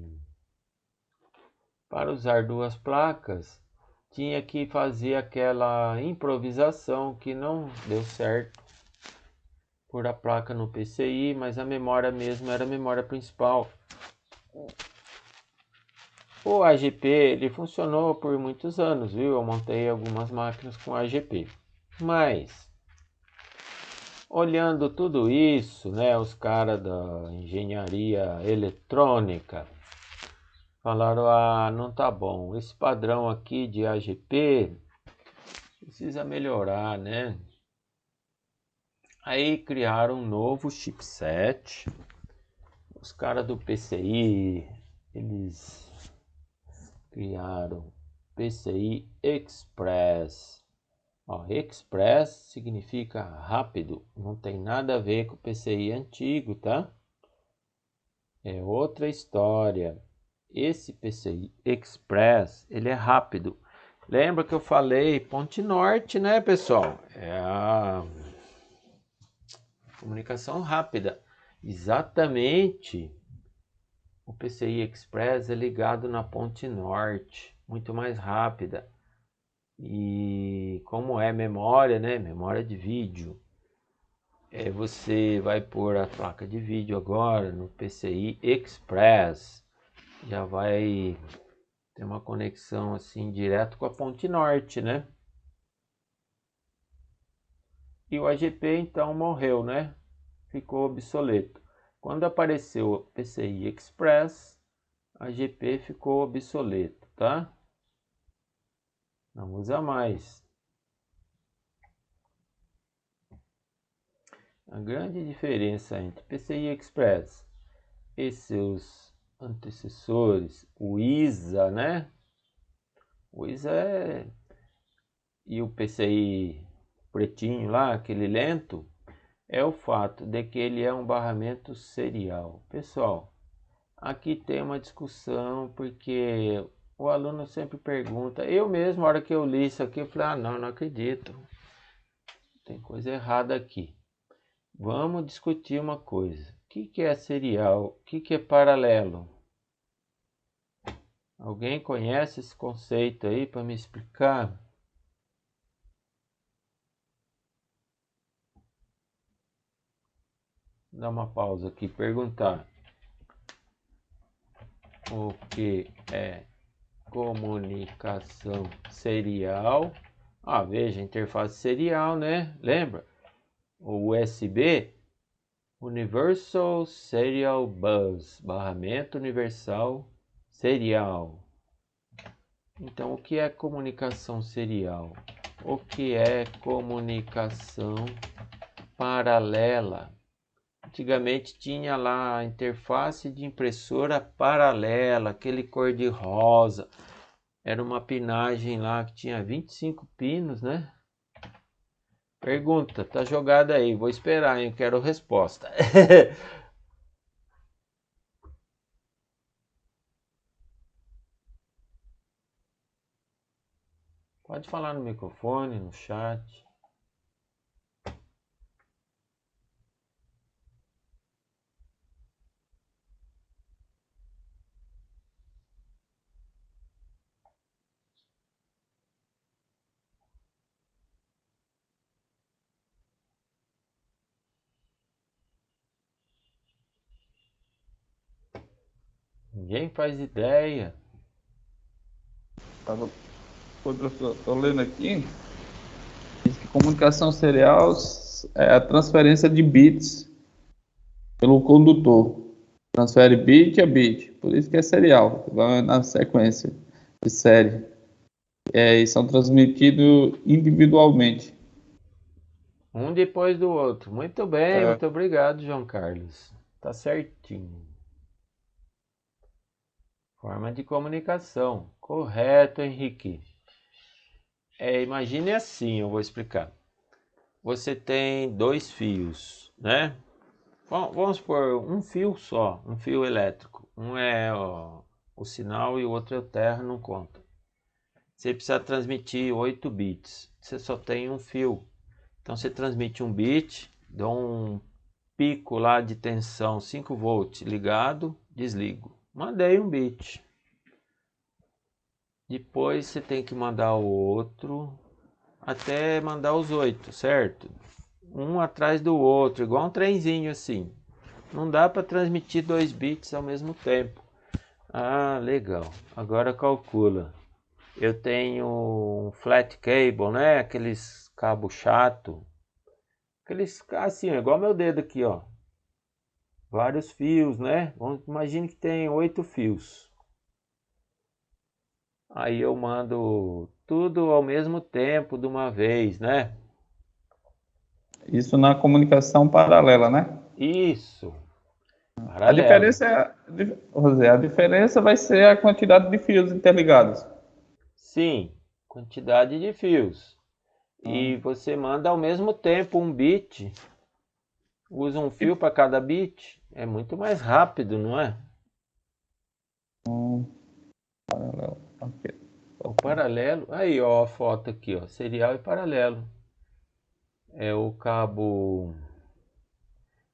Speaker 1: para usar duas placas, tinha que fazer aquela improvisação que não deu certo por a placa no PCI, mas a memória mesmo era a memória principal. O AGP ele funcionou por muitos anos, viu? Eu montei algumas máquinas com AGP. Mas olhando tudo isso, né, os caras da engenharia eletrônica falaram: "Ah, não tá bom. Esse padrão aqui de AGP precisa melhorar, né?" Aí criaram um novo chipset. Os caras do PCI, eles criaram PCI Express. Ó, Express significa rápido, não tem nada a ver com o PCI antigo, tá? É outra história. Esse PCI Express, ele é rápido. Lembra que eu falei Ponte Norte, né, pessoal? É a comunicação rápida. Exatamente. O PCI Express é ligado na Ponte Norte, muito mais rápida. E como é memória, né? Memória de vídeo. Você vai pôr a placa de vídeo agora no PCI Express. Já vai Tem uma conexão assim direto com a ponte norte, né? E o AGP então morreu, né? Ficou obsoleto. Quando apareceu o PCI Express, a AGP ficou obsoleto, tá? Não usa mais. A grande diferença entre PCI Express e seus antecessores, o ISA, né? O ISA e o PCI pretinho lá, aquele lento, é o fato de que ele é um barramento serial. Pessoal, aqui tem uma discussão porque o aluno sempre pergunta. Eu mesmo, na hora que eu li isso aqui, eu falei, não acredito. Tem coisa errada aqui. Vamos discutir uma coisa. O que é serial? O que é paralelo? Alguém conhece esse conceito aí para me explicar? Dá uma pausa aqui, perguntar. O que é comunicação serial? Veja, interface serial, né? Lembra? O USB, Universal Serial Bus, barramento universal serial. Então, o que é comunicação serial? O que é comunicação paralela? Antigamente tinha lá a interface de impressora paralela, aquele cor de rosa. Era uma pinagem lá que tinha 25 pinos, né? Pergunta, tá jogada aí. Vou esperar, hein? Quero resposta. Pode falar no microfone, no chat. Ninguém faz ideia.
Speaker 3: Oi, professor, estou lendo aqui. Diz que comunicação serial é a transferência de bits pelo condutor. Transfere bit a bit. Por isso que é serial, vai na sequência de série. E são transmitidos individualmente.
Speaker 1: Um depois do outro. Muito bem, muito obrigado, João Carlos. Tá certinho. Forma de comunicação. Correto, Henrique. Imagine assim, eu vou explicar. Você tem dois fios, né? Vamos por um fio só, um fio elétrico. Um é o sinal e o outro é o terra, não conta. Você precisa transmitir 8 bits. Você só tem um fio. Então você transmite um bit, dá um pico lá de tensão 5 volts ligado, desligo. Mandei um bit. Depois você tem que mandar o outro até mandar os 8, certo? Um atrás do outro, igual um trenzinho assim. Não dá para transmitir 2 bits ao mesmo tempo. Legal. Agora calcula. Eu tenho um flat cable, né? Aqueles cabo chato. Aqueles assim, igual meu dedo aqui, ó. Vários fios, né? Imagine que tem 8 fios. Aí eu mando tudo ao mesmo tempo de uma vez, né?
Speaker 3: Isso na comunicação paralela, né?
Speaker 1: Isso.
Speaker 3: A
Speaker 1: Paralelo.
Speaker 3: diferença, José, a diferença vai ser a quantidade de fios interligados.
Speaker 1: Sim, quantidade de fios. E você manda ao mesmo tempo um bit. Usa um fio para cada bit. É muito mais rápido, não é?
Speaker 3: Paralelo. Ok.
Speaker 1: O paralelo. Aí, ó, a foto aqui, ó. Serial e paralelo. É o cabo.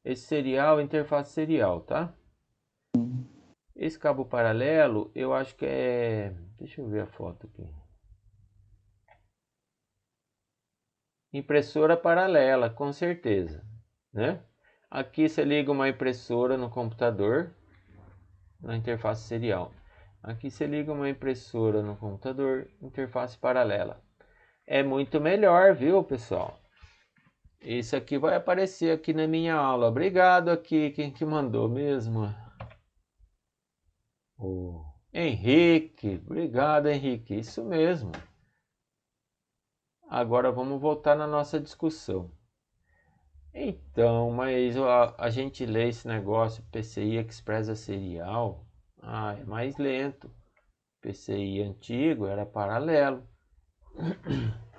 Speaker 1: Esse serial é interface serial, tá? Esse cabo paralelo, eu acho que é. Deixa eu ver a foto aqui. Impressora paralela, com certeza, né? Aqui você liga uma impressora no computador, na interface serial. Aqui você liga uma impressora no computador, interface paralela. É muito melhor, viu, pessoal? Isso aqui vai aparecer aqui na minha aula. Obrigado aqui, quem que mandou mesmo? O Henrique. Obrigado, Henrique. Isso mesmo. Agora vamos voltar na nossa discussão. Então, mas a gente lê esse negócio PCI Express a serial. É mais lento. PCI antigo era paralelo.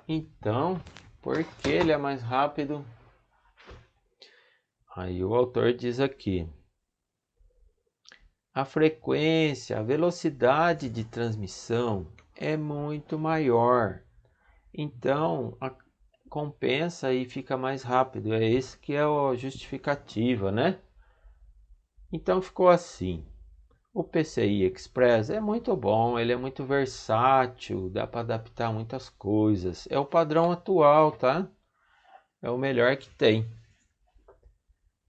Speaker 1: Então, por que ele é mais rápido? Aí o autor diz aqui: a frequência, a velocidade de transmissão é muito maior. Então, compensa e fica mais rápido. É esse que é a justificativa, né? Então ficou assim. O PCI Express é muito bom, ele é muito versátil, dá para adaptar muitas coisas. É o padrão atual, tá? É o melhor que tem.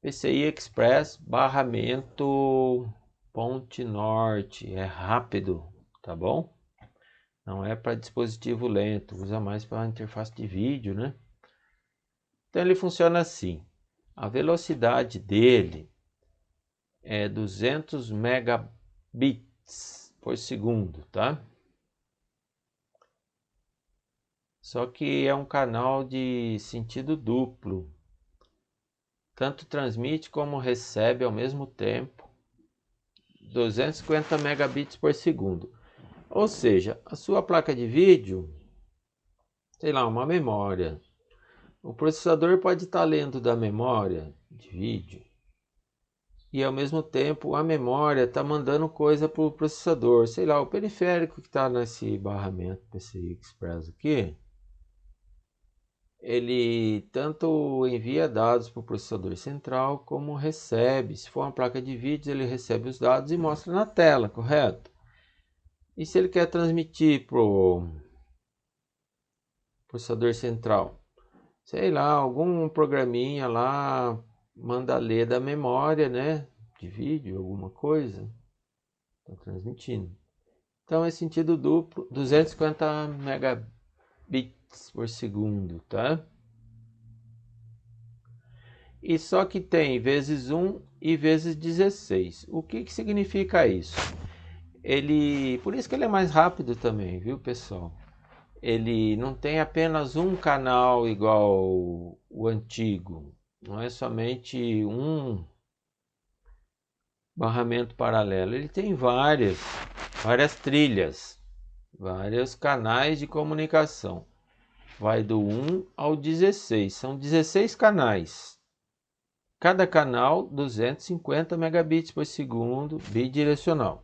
Speaker 1: PCI Express, barramento Ponte Norte, é rápido, tá bom? Não é para dispositivo lento, usa mais para interface de vídeo, né? Então ele funciona assim. A velocidade dele é 200 megabits por segundo, tá? Só que é um canal de sentido duplo. Tanto transmite como recebe ao mesmo tempo 250 megabits por segundo. Ou seja, a sua placa de vídeo, sei lá, uma memória. O processador pode estar lendo da memória de vídeo e ao mesmo tempo a memória está mandando coisa para o processador. Sei lá, o periférico que está nesse barramento PCI Express aqui, ele tanto envia dados para o processador central como recebe. Se for uma placa de vídeo, ele recebe os dados e mostra na tela, correto? E se ele quer transmitir para o processador central? Sei lá, algum programinha lá manda ler da memória, né? De vídeo, alguma coisa. Está transmitindo. Então é sentido duplo, 250 megabits por segundo, tá? E só que tem vezes 1 e vezes 16. O que significa isso? Por isso que ele é mais rápido também, viu, pessoal? Ele não tem apenas um canal igual o antigo. Não é somente um barramento paralelo. Ele tem várias trilhas, vários canais de comunicação. Vai do 1 ao 16. São 16 canais. Cada canal 250 megabits por segundo, bidirecional.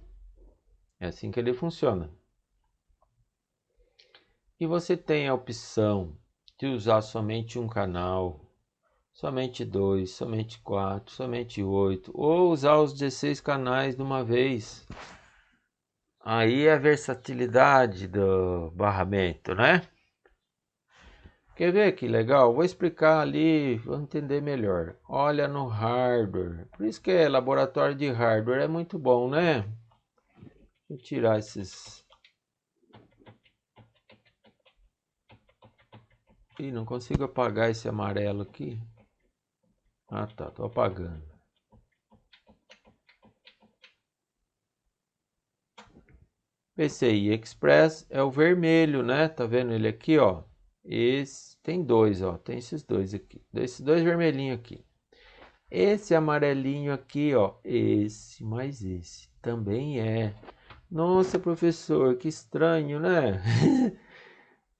Speaker 1: É assim que ele funciona. E você tem a opção de usar somente um canal, somente 2, somente 4, somente 8, ou usar os 16 canais de uma vez. Aí é a versatilidade do barramento, né? Quer ver que legal? Vou explicar ali, vou entender melhor. Olha no hardware. Por isso que laboratório de hardware é muito bom, né? Vou tirar esses... Ih, não consigo apagar esse amarelo aqui. Ah, tá, tô apagando. PCI Express é o vermelho, né? Tá vendo ele aqui, ó? Esse tem dois, ó. Tem esses dois aqui. Esses dois vermelhinhos aqui. Esse amarelinho aqui, ó. Esse mais esse. Também é. Nossa, professor, que estranho, né?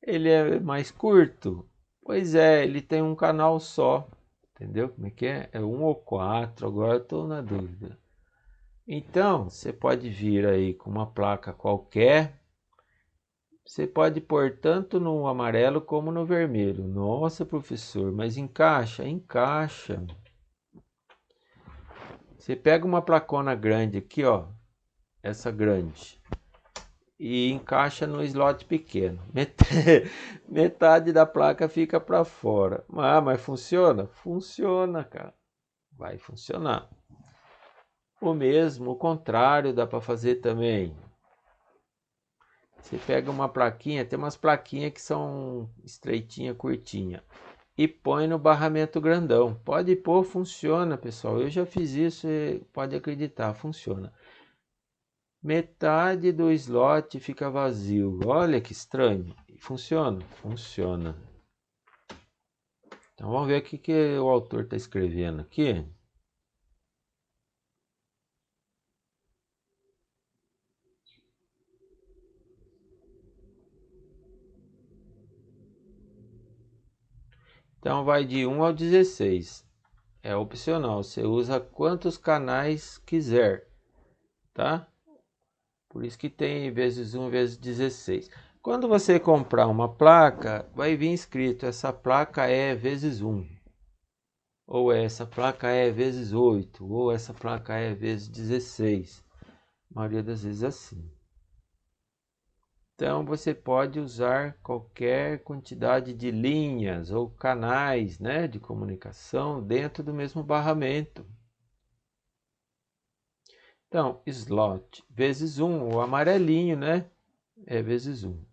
Speaker 1: Ele é mais curto? Pois é, ele tem um canal só. Entendeu como é que é? É 1 ou 4, agora eu tô na dúvida. Então, você pode vir aí com uma placa qualquer. Você pode pôr tanto no amarelo como no vermelho. Nossa, professor, mas encaixa? Encaixa. Você pega uma placona grande aqui, ó. Essa grande. E encaixa no slot pequeno. Metade da placa fica para fora. Ah, mas funciona? Funciona, cara. Vai funcionar. O mesmo, o contrário dá para fazer também. Você pega uma plaquinha, tem umas plaquinhas que são estreitinha, curtinha, e põe no barramento grandão. Pode pôr, funciona, pessoal. Eu já fiz isso e pode acreditar, funciona. Metade do slot fica vazio. Olha que estranho. Funciona? Funciona. Então vamos ver o que o autor está escrevendo aqui. Então vai de 1 ao 16. É opcional. Você usa quantos canais quiser, tá? Por isso que tem vezes 1 vezes 16. Quando você comprar uma placa, vai vir escrito: essa placa é vezes 1. Ou essa placa é vezes 8. Ou essa placa é vezes 16. A maioria das vezes assim. Então você pode usar qualquer quantidade de linhas ou canais, né, de comunicação dentro do mesmo barramento. Então, slot vezes 1, o amarelinho, né, é vezes 1.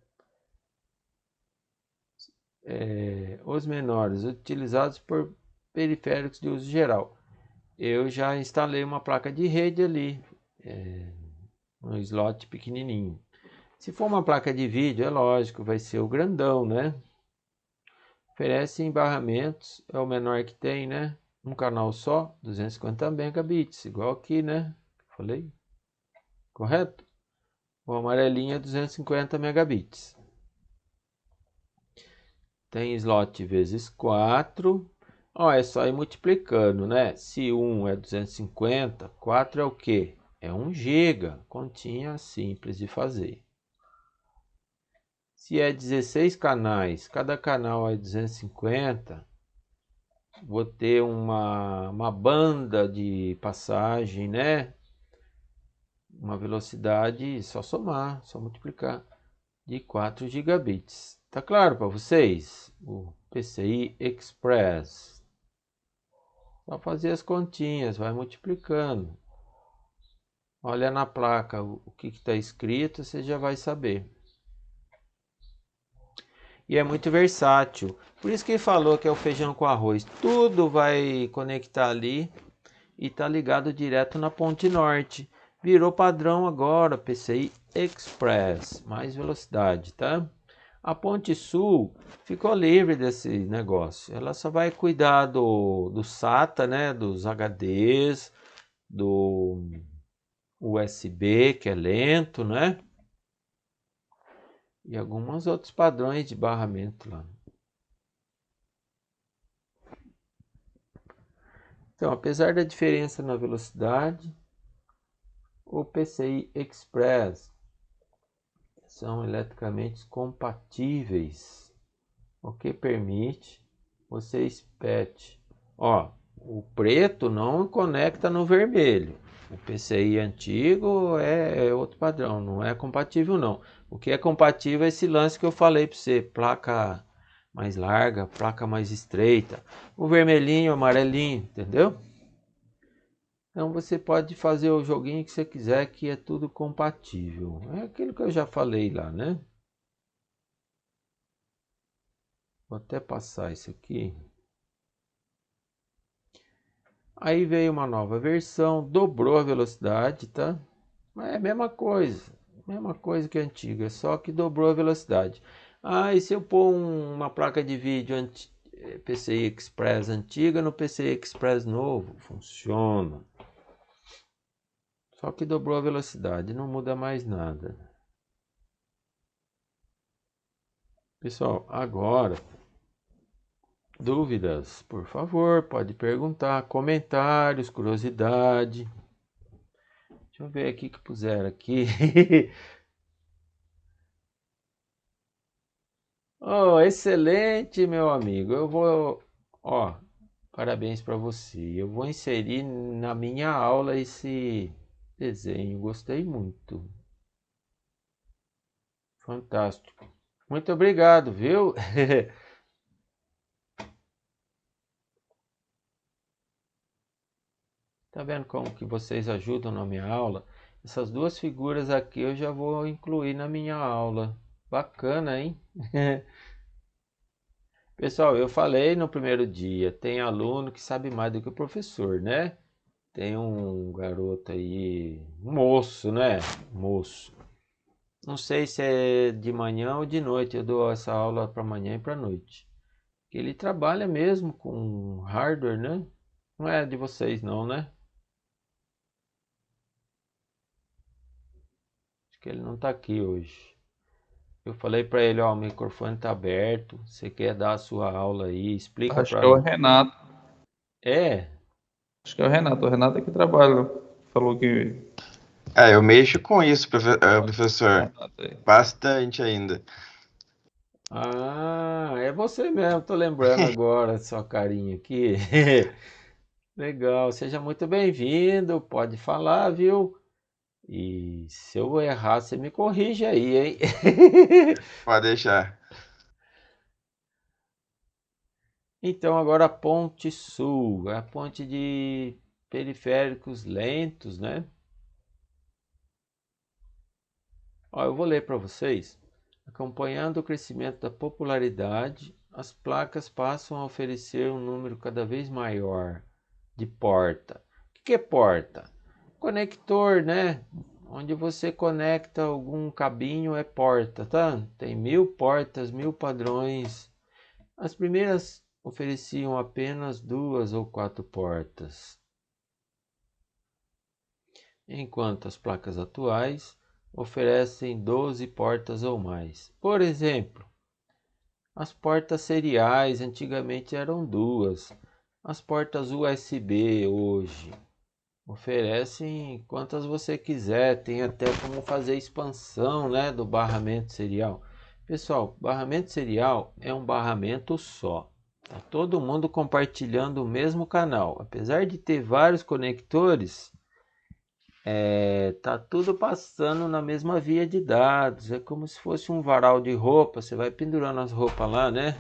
Speaker 1: Os menores, utilizados por periféricos de uso geral. Eu já instalei uma placa de rede ali, um slot pequenininho. Se for uma placa de vídeo, é lógico, vai ser o grandão, né? Oferece embarramentos, é o menor que tem, né? Um canal só, 250 megabits, igual aqui, né? Falei? Correto? O amarelinho é 250 megabits. Tem slot vezes 4. Ó, é só ir multiplicando, né? Se 1 é 250, 4 é o quê? É 1 GB. Continha simples de fazer. Se é 16 canais, cada canal é 250, vou ter uma banda de passagem, né? Uma velocidade, só somar, só multiplicar, de 4 gigabits. Tá claro para vocês? O PCI Express. Só fazer as continhas, vai multiplicando. Olha na placa o que está escrito, você já vai saber. E é muito versátil. Por isso que ele falou que é o feijão com arroz. Tudo vai conectar ali e tá ligado direto na ponte norte. Virou padrão agora, PCI Express, mais velocidade, tá? A ponte sul ficou livre desse negócio. Ela só vai cuidar do SATA, né? Dos HDs, do USB, que é lento, né? E alguns outros padrões de barramento lá. Então, apesar da diferença na velocidade, o PCI Express são eletricamente compatíveis, o que permite você espete. Ó, o preto não conecta no vermelho. O PCI antigo é outro padrão, não é compatível não. O que é compatível é esse lance que eu falei para você, placa mais larga, placa mais estreita. O vermelhinho, o amarelinho, entendeu? Então você pode fazer o joguinho que você quiser, que é tudo compatível. É aquilo que eu já falei lá, né? Vou até passar isso aqui. Aí veio uma nova versão, dobrou a velocidade, tá? Mas é a mesma coisa que a antiga, só que dobrou a velocidade. Ah, e se eu pôr uma placa de vídeo PCI Express antiga no PCI Express novo? Funciona. Só que dobrou a velocidade, não muda mais nada. Pessoal, agora, dúvidas, por favor, pode perguntar, comentários, curiosidade. Deixa eu ver aqui que puseram aqui. Oh, excelente, meu amigo. Ó, parabéns para você. Eu vou inserir na minha aula esse desenho. Gostei muito. Fantástico. Muito obrigado, viu? Tá vendo como que vocês ajudam na minha aula? Essas duas figuras aqui eu já vou incluir na minha aula. Bacana, hein? Pessoal, eu falei no primeiro dia, tem aluno que sabe mais do que o professor, né? Tem um garoto aí, um moço, né? Moço. Não sei se é de manhã ou de noite, eu dou essa aula para manhã e para noite. Ele trabalha mesmo com hardware, né? Não é de vocês não, né? Acho que ele não tá aqui hoje. Eu falei para ele, ó, o microfone tá aberto, você quer dar a sua aula aí, explica
Speaker 3: Acho que
Speaker 1: para
Speaker 3: é o
Speaker 1: ele.
Speaker 3: Renato.
Speaker 1: É,
Speaker 3: Acho que é o Renato. O Renato é que trabalha. Falou que.
Speaker 5: Eu mexo com isso, professor.
Speaker 3: Renato aí.
Speaker 5: Bastante ainda.
Speaker 1: é você mesmo, tô lembrando agora sua carinha aqui. Legal, seja muito bem-vindo, pode falar, viu? E se eu errar, você me corrige aí, hein?
Speaker 5: Pode deixar.
Speaker 1: Então, agora a Ponte Sul, a ponte de periféricos lentos, né? Ó, eu vou ler para vocês. Acompanhando o crescimento da popularidade, as placas passam a oferecer um número cada vez maior de porta. O que é porta? Conector, né? Onde você conecta algum cabinho é porta, tá? Tem 1000 portas, 1000 padrões. As primeiras ofereciam apenas 2 ou 4 portas, enquanto as placas atuais oferecem 12 portas ou mais. Por exemplo, as portas seriais antigamente eram 2. As portas USB hoje oferecem quantas você quiser, tem até como fazer expansão, né, do barramento serial. Pessoal, barramento serial é um barramento só. Tá todo mundo compartilhando o mesmo canal. Apesar de ter vários conectores, tá tudo passando na mesma via de dados. É como se fosse um varal de roupa. Você vai pendurando as roupas lá, né?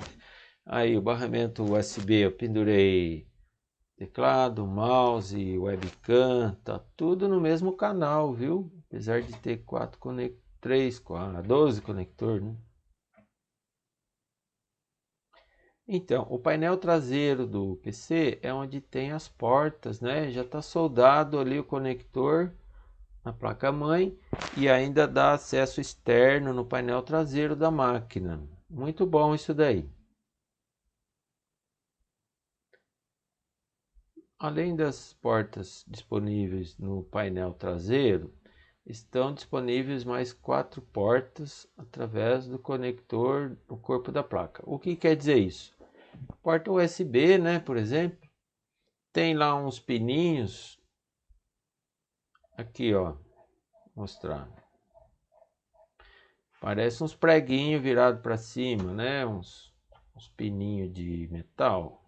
Speaker 1: Aí o barramento USB eu pendurei teclado, mouse, webcam, tá tudo no mesmo canal, viu? Apesar de ter 12 conectores, né? Então, o painel traseiro do PC é onde tem as portas, né? Já está soldado ali o conector na placa-mãe e ainda dá acesso externo no painel traseiro da máquina. Muito bom isso daí. Além das portas disponíveis no painel traseiro, estão disponíveis mais 4 portas através do conector no corpo da placa. O que quer dizer isso? Porta USB, né, por exemplo, tem lá uns pininhos. Aqui, ó, vou mostrar. Parece uns preguinhos virados para cima, né, uns pininhos de metal.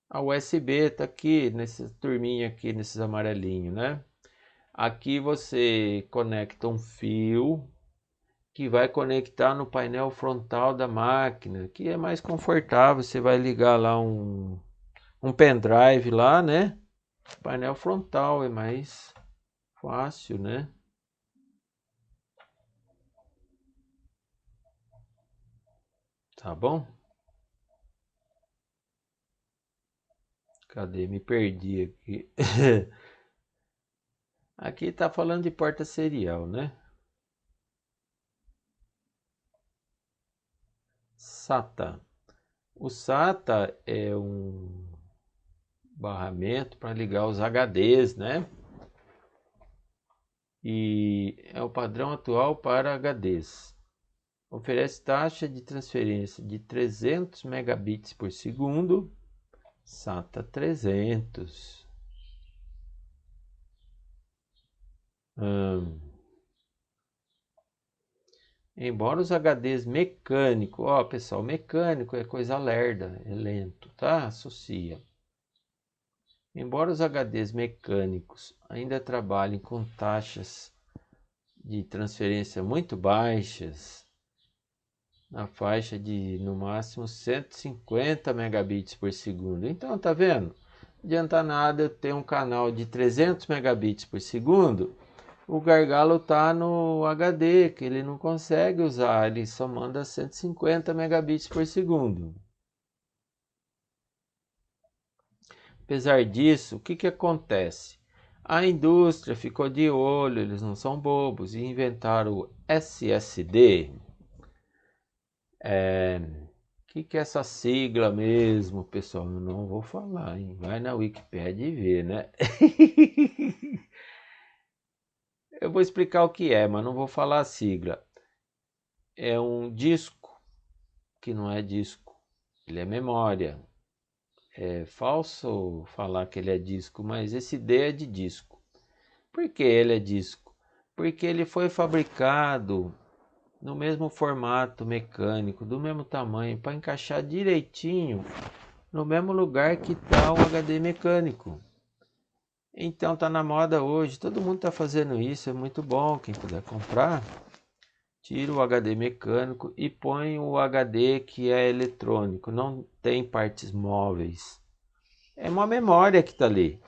Speaker 1: A USB tá aqui nessa turminha aqui, nesses amarelinhos, né? Aqui você conecta um fio que vai conectar no painel frontal da máquina, que é mais confortável. Você vai ligar lá um pendrive lá, né? Painel frontal é mais fácil, né? Tá bom? Cadê? Me perdi aqui. Aqui tá falando de porta serial, né? SATA. O SATA é um barramento para ligar os HDs, né? E é o padrão atual para HDs. Oferece taxa de transferência de 300 megabits por segundo, SATA 300. Embora os HDs mecânicos, ó pessoal, mecânico é coisa lerda, é lento, tá? Associa. Embora os HDs mecânicos ainda trabalhem com taxas de transferência muito baixas, na faixa de no máximo 150 megabits por segundo. Então, tá vendo? adianta nada eu ter um canal de 300 megabits por segundo, o gargalo está no HD, que ele não consegue usar, ele só manda 150 megabits por segundo. Apesar disso, o que acontece? A indústria ficou de olho, eles não são bobos, e inventaram o SSD. O que é essa sigla mesmo, pessoal? Eu não vou falar, hein? Vai na Wikipédia e vê, né? Eu vou explicar o que é, mas não vou falar a sigla. É um disco, que não é disco, ele é memória. É falso falar que ele é disco, mas esse D é de disco. Por que ele é disco? Porque ele foi fabricado no mesmo formato mecânico, do mesmo tamanho, para encaixar direitinho no mesmo lugar que está o HD mecânico. Então está na moda hoje, todo mundo está fazendo isso, é muito bom. Quem puder comprar, tira o HD mecânico e põe o HD que é eletrônico, não tem partes móveis. É uma memória que está ali.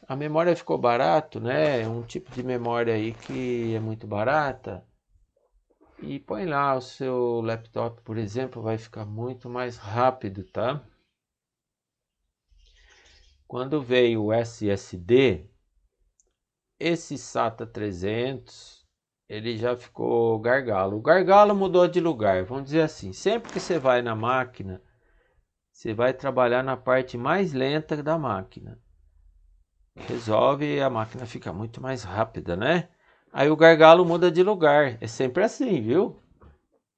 Speaker 1: A memória ficou barato, né? É um tipo de memória aí que é muito barata. E põe lá o seu laptop, por exemplo, vai ficar muito mais rápido, tá? Quando veio o SSD, esse SATA 300, ele já ficou gargalo. O gargalo mudou de lugar, vamos dizer assim. Sempre que você vai na máquina, você vai trabalhar na parte mais lenta da máquina. Resolve, a máquina fica muito mais rápida, né? Aí o gargalo muda de lugar. É sempre assim, viu?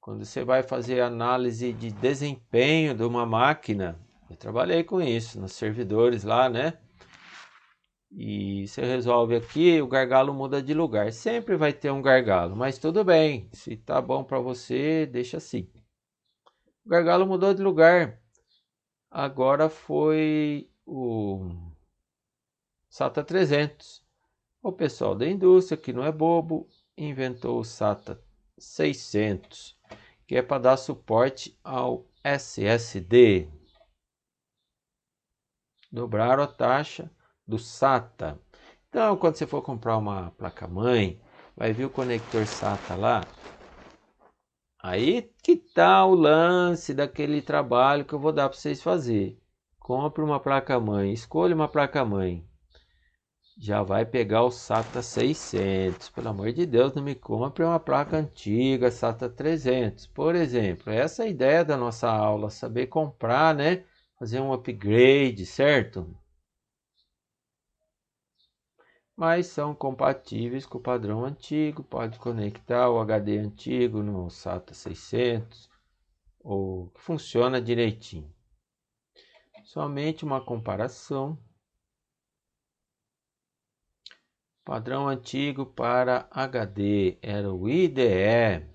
Speaker 1: Quando você vai fazer análise de desempenho de uma máquina, eu trabalhei com isso nos servidores lá, né? E você resolve aqui, o gargalo muda de lugar. Sempre vai ter um gargalo, mas tudo bem. Se tá bom para você, deixa assim. O gargalo mudou de lugar. Agora foi o SATA 300. O pessoal da indústria, que não é bobo, inventou o SATA 600, que é para dar suporte ao SSD. Dobraram a taxa do SATA. Então, quando você for comprar uma placa-mãe, vai ver o conector SATA lá. Aí que tá o lance daquele trabalho que eu vou dar para vocês fazer. Compre uma placa-mãe, escolha uma placa-mãe. Já vai pegar o SATA 600. Pelo amor de Deus, não me compre uma placa antiga, SATA 300. Por exemplo, essa é a ideia da nossa aula, saber comprar, né? Fazer um upgrade, certo? Mas são compatíveis com o padrão antigo. Pode conectar o HD antigo no SATA 600, ou funciona direitinho. Somente uma comparação. Padrão antigo para HD era o IDE,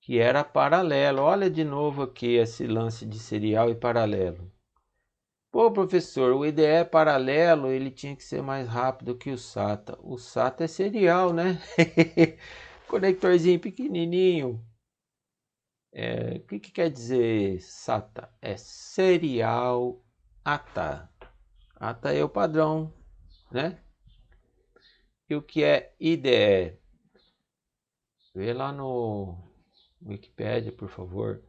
Speaker 1: que era paralelo. Olha de novo aqui esse lance de serial e paralelo. Pô, professor, o IDE paralelo, ele tinha que ser mais rápido que o SATA. O SATA é serial, né? Conectorzinho pequenininho. O que quer dizer SATA? É serial ATA. ATA é o padrão, né? E o que é IDE? Vê lá no Wikipedia, por favor.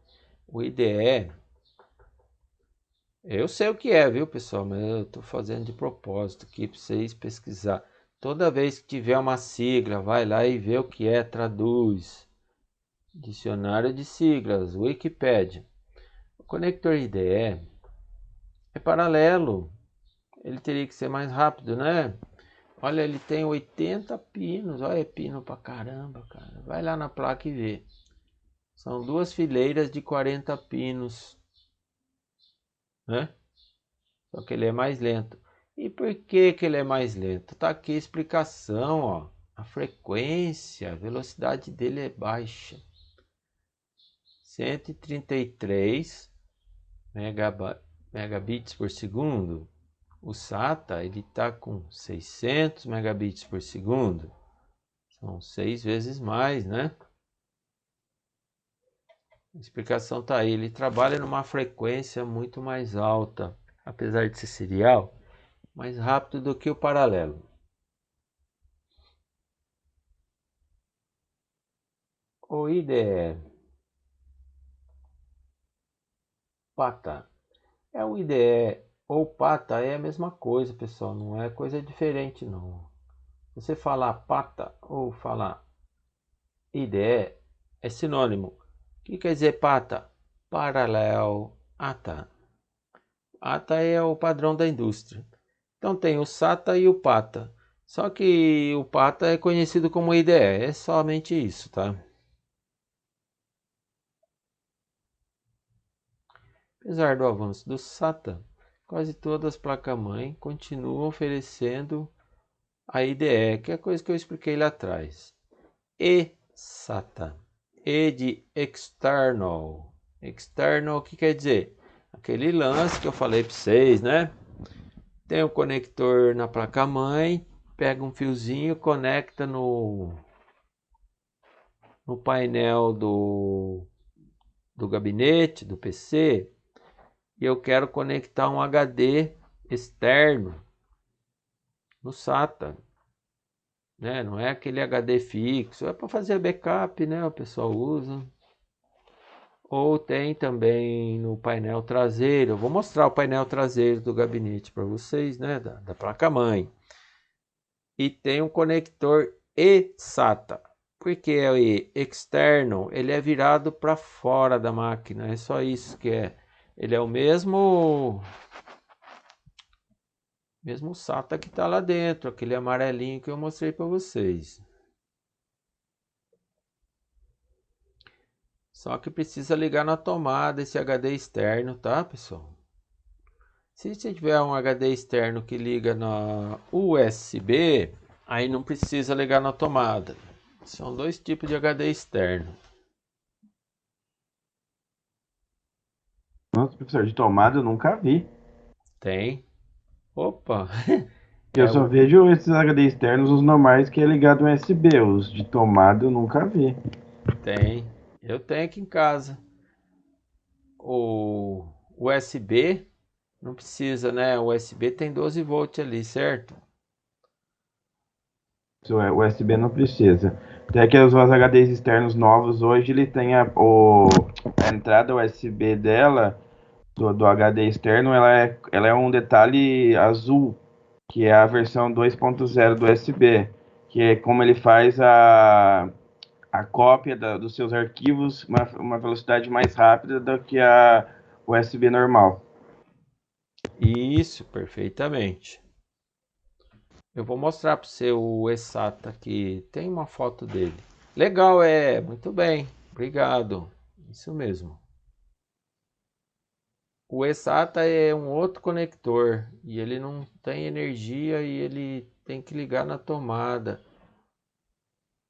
Speaker 1: O IDE, eu sei o que é, viu, pessoal? Mas eu estou fazendo de propósito aqui para vocês pesquisar. Toda vez que tiver uma sigla, vai lá e vê o que é, traduz. Dicionário de siglas, Wikipedia. O conector IDE é paralelo. Ele teria que ser mais rápido, né? Olha, ele tem 80 pinos. Olha, é pino pra caramba, cara. Vai lá na placa e vê. São duas fileiras de 40 pinos, né? Só que ele é mais lento. E por que que ele é mais lento? Tá aqui a explicação, ó. A frequência, a velocidade dele é baixa. 133 megabits por segundo. O SATA, ele tá com 600 megabits por segundo. São 6 vezes mais, né? A explicação tá aí. Ele trabalha numa frequência muito mais alta. apesar de ser serial, mais rápido do que o paralelo. O IDE PATA. O IDE ou PATA é a mesma coisa, pessoal, não é coisa diferente não. Você falar PATA ou falar IDE é sinônimo. O que quer dizer PATA? Paralel ATA. ATA é o padrão da indústria. Então tem o SATA e o PATA. Só que o PATA é conhecido como IDE, é somente isso, tá? Apesar do avanço do SATA, quase todas as placas-mãe continuam oferecendo a IDE, que é a coisa que eu expliquei lá atrás. E SATA. E de external. External, o que quer dizer? Aquele lance que eu falei para vocês, né? Tem um conector na placa-mãe, pega um fiozinho, conecta no painel do gabinete, do PC, e eu quero conectar um HD externo no SATA, né? Não é aquele HD fixo, é para fazer backup, né? O pessoal usa. Ou tem também no painel traseiro. Eu vou mostrar o painel traseiro do gabinete para vocês, né? Da placa-mãe. E tem um conector eSATA. Porque é o externo, ele é virado para fora da máquina. É só isso que é. Ele é o mesmo SATA que está lá dentro, aquele amarelinho que eu mostrei para vocês. Só que precisa ligar na tomada esse HD externo, tá, pessoal? Se você tiver um HD externo que liga na USB, aí não precisa ligar na tomada. São dois tipos de HD externo.
Speaker 5: Nossa, professor, de tomada eu nunca vi.
Speaker 1: Tem. Opa!
Speaker 5: Eu só vejo esses HD externos, os normais, que é ligado no USB. Os de tomada eu nunca vi.
Speaker 1: Tem. Eu tenho aqui em casa. O USB não precisa, né? O USB tem 12 volts ali, certo?
Speaker 5: O USB não precisa. Até que os HDs externos novos hoje, ele tem a entrada USB dela, do HD externo, ela é um detalhe azul, que é a versão 2.0 do USB, que é como ele faz a cópia dos seus arquivos uma velocidade mais rápida do que a USB normal.
Speaker 1: Isso, perfeitamente. Eu vou mostrar para você o eSATA aqui. Tem uma foto dele. Legal, muito bem. Obrigado. Isso mesmo. O eSATA é um outro conector e ele não tem energia e ele tem que ligar na tomada.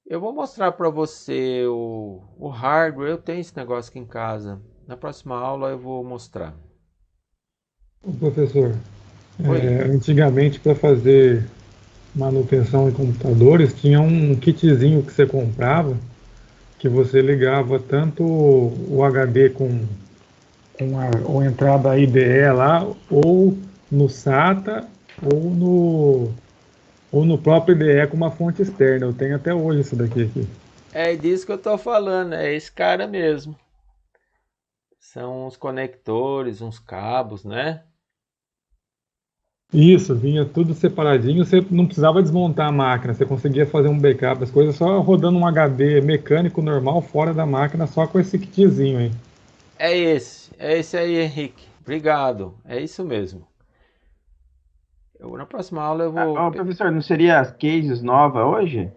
Speaker 1: Eu vou mostrar para você o hardware. Eu tenho esse negócio aqui em casa. Na próxima aula eu vou mostrar.
Speaker 4: Professor,
Speaker 1: Oi.
Speaker 4: antigamente para fazer manutenção em computadores tinha um kitzinho que você comprava que você ligava tanto o HD com a entrada IDE lá, ou no SATA, ou no próprio IDE com uma fonte externa. Eu tenho até hoje isso daqui aqui.
Speaker 1: É disso que eu tô falando, é esse cara mesmo. São uns conectores, uns cabos, né?
Speaker 4: Isso, vinha tudo separadinho, você não precisava desmontar a máquina, você conseguia fazer um backup das coisas só rodando um HD mecânico normal fora da máquina, só com esse kitzinho aí.
Speaker 1: É esse aí, Henrique. Obrigado, é isso mesmo. Na próxima aula eu vou...
Speaker 5: Professor, não seria as cases novas hoje?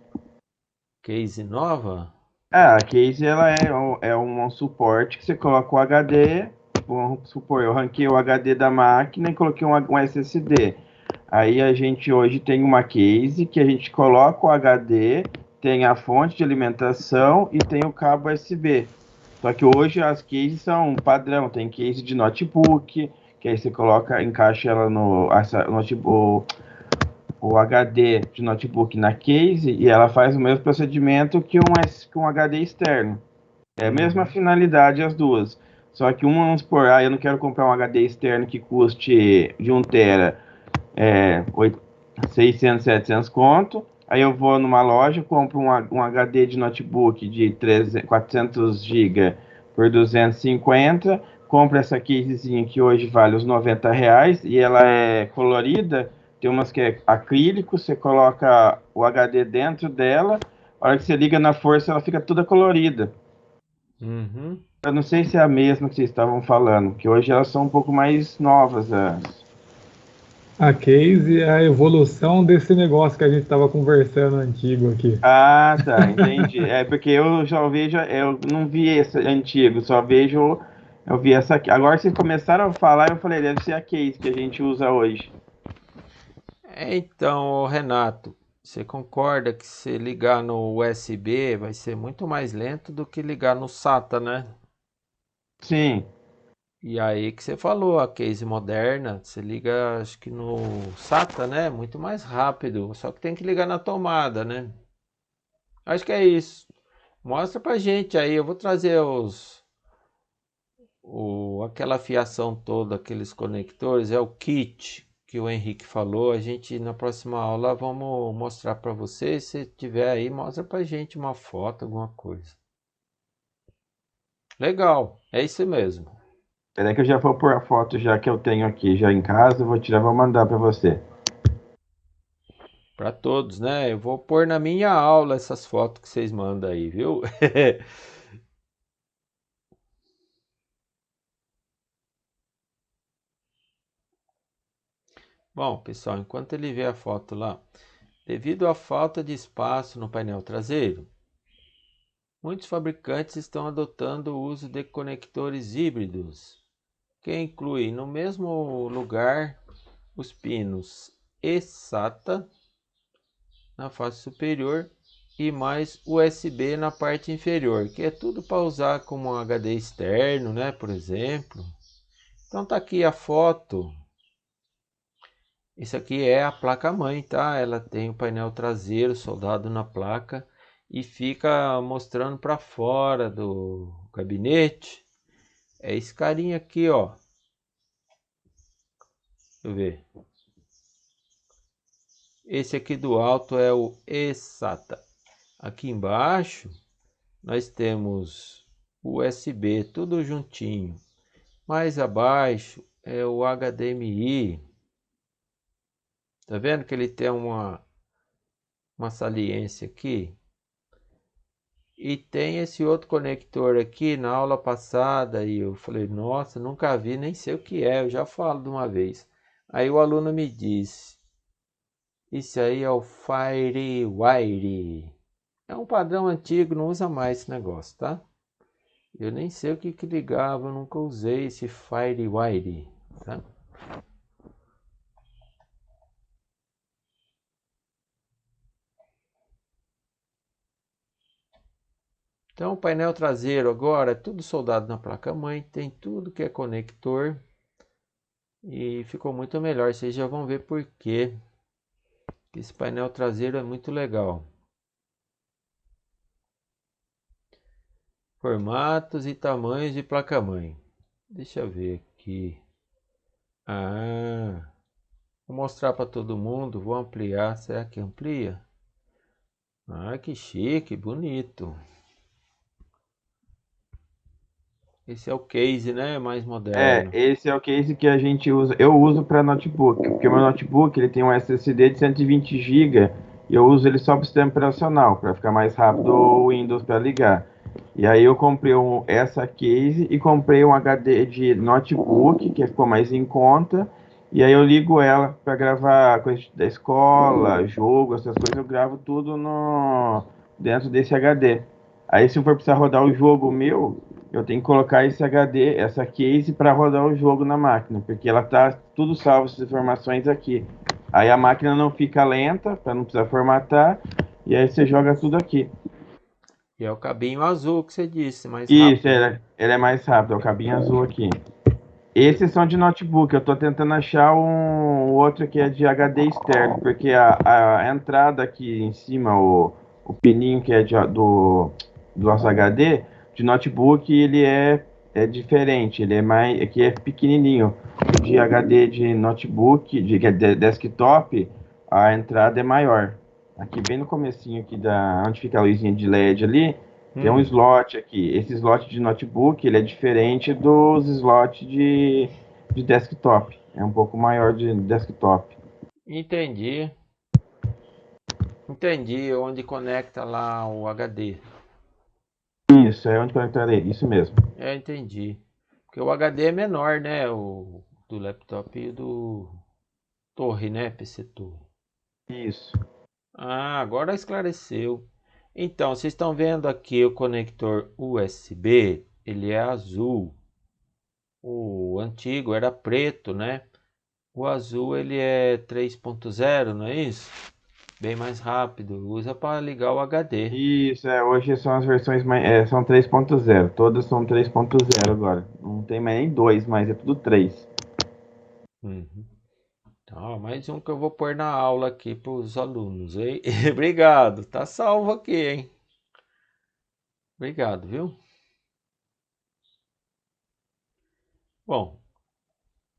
Speaker 1: Case nova?
Speaker 5: A case ela é um suporte que você coloca o HD, vamos supor, eu ranqueei o HD da máquina e coloquei um SSD. Aí a gente hoje tem uma case que a gente coloca o HD, tem a fonte de alimentação e tem o cabo USB. Só que hoje as cases são padrão, tem case de notebook, que aí você encaixa ela no notebook, o HD de notebook na case e ela faz o mesmo procedimento que um HD externo. É a mesma finalidade as duas. Só que vamos supor, eu não quero comprar um HD externo que custe de 1 tera 600, 700 conto. Aí eu vou numa loja, compro um HD de notebook de 400 GB por 250, compro essa casezinha que hoje vale os R$ 90 e ela é colorida, tem umas que é acrílico, você coloca o HD dentro dela, a hora que você liga na força ela fica toda colorida.
Speaker 1: Uhum.
Speaker 5: Eu não sei se é a mesma que vocês estavam falando, que hoje elas são um pouco mais novas.
Speaker 4: A case é a evolução desse negócio que a gente estava conversando antigo aqui.
Speaker 5: Ah, tá, entendi. É porque eu já vejo, eu não vi esse antigo, eu vi essa aqui. Agora vocês começaram a falar, eu falei, deve ser a case que a gente usa hoje.
Speaker 1: Então, ô Renato, você concorda que se ligar no USB vai ser muito mais lento do que ligar no SATA, né?
Speaker 5: Sim,
Speaker 1: E aí que você falou, a case moderna, você liga acho que no SATA, né? Muito mais rápido, só que tem que ligar na tomada, né? Acho que é isso. Mostra pra gente aí, eu vou trazer aquela fiação toda, aqueles conectores, é o kit que o Henrique falou. A gente na próxima aula vamos mostrar para você. Se tiver aí, mostra pra gente uma foto, alguma coisa. Legal, é isso mesmo.
Speaker 5: peraí que eu já vou pôr a foto já que eu tenho aqui já em casa, eu vou tirar, vou mandar para você.
Speaker 1: Para todos, né? Eu vou pôr na minha aula essas fotos que vocês mandam aí, viu? Bom, pessoal, enquanto ele vê a foto lá, devido à falta de espaço no painel traseiro, muitos fabricantes estão adotando o uso de conectores híbridos, que incluem no mesmo lugar os pinos eSATA na face superior e mais USB na parte inferior, que é tudo para usar como um HD externo, né, por exemplo. Então tá aqui a foto. Isso aqui é a placa-mãe, tá? Ela tem o painel traseiro soldado na placa e fica mostrando para fora do gabinete. É esse carinha aqui, ó. Deixa eu ver. Esse aqui do alto é o eSATA. Aqui embaixo nós temos o USB, tudo juntinho. Mais abaixo é o HDMI. Tá vendo que ele tem uma saliência aqui? E tem esse outro conector aqui. Na aula passada e eu falei, nossa, nunca vi, nem sei o que é, eu já falo de uma vez. Aí o aluno me disse, isso aí é o FireWire. É um padrão antigo, não usa mais esse negócio, tá? Eu nem sei o que ligava, eu nunca usei esse FireWire, tá? Então o painel traseiro agora é tudo soldado na placa-mãe, tem tudo que é conector e ficou muito melhor. Vocês já vão ver por quê. Esse painel traseiro é muito legal. Formatos e tamanhos de placa-mãe. Deixa eu ver aqui. Vou mostrar para todo mundo. Vou ampliar. Será que amplia? Que chique, bonito. Esse é o case, né? Mais moderno.
Speaker 5: Esse é o case que a gente usa. Eu uso para notebook, porque o meu notebook ele tem um SSD de 120 GB e eu uso ele só para o sistema operacional, para ficar mais rápido o Windows para ligar. E aí eu comprei essa case e comprei um HD de notebook, que ficou mais em conta. E aí eu ligo ela para gravar coisa da escola, jogo, essas coisas, eu gravo tudo dentro desse HD. Aí se eu for precisar rodar o jogo meu, eu tenho que colocar esse HD, essa case para rodar o jogo na máquina, porque ela tá tudo salvo essas informações aqui. Aí a máquina não fica lenta, para não precisar formatar, e aí você joga tudo aqui.
Speaker 1: E é o cabinho azul que você disse, mais
Speaker 5: Isso,
Speaker 1: rápido.
Speaker 5: ele é mais rápido, é o cabinho azul aqui. Esses são de notebook, eu estou tentando achar um outro que é de HD externo, porque a entrada aqui em cima, o pininho que é do nosso HD, de notebook, ele é é diferente, ele é mais, aqui é pequenininho. O de HD de notebook, de desktop, a entrada é maior. Aqui bem no comecinho aqui onde fica a luzinha de LED ali, tem um slot aqui. Esse slot de notebook, ele é diferente dos slots de desktop. É um pouco maior de desktop.
Speaker 1: Entendi. Entendi onde conecta lá o HD.
Speaker 5: Isso, é onde conectar ele, isso mesmo.
Speaker 1: Entendi. Porque o HD é menor, né? O do laptop e o do torre, né? PC torre.
Speaker 5: Isso.
Speaker 1: Ah, agora esclareceu. Então, vocês estão vendo aqui o conector USB, ele é azul. O antigo era preto, né? O azul ele é 3.0, não é isso? Bem mais rápido, usa para ligar o HD.
Speaker 5: Isso, hoje são as versões são 3.0, todas são 3.0 agora. Não tem mais nem 2, mas é tudo 3.
Speaker 1: Uhum. Então, mais um que eu vou pôr na aula aqui para os alunos, hein? Obrigado, tá salvo aqui, hein? Obrigado, viu? Bom,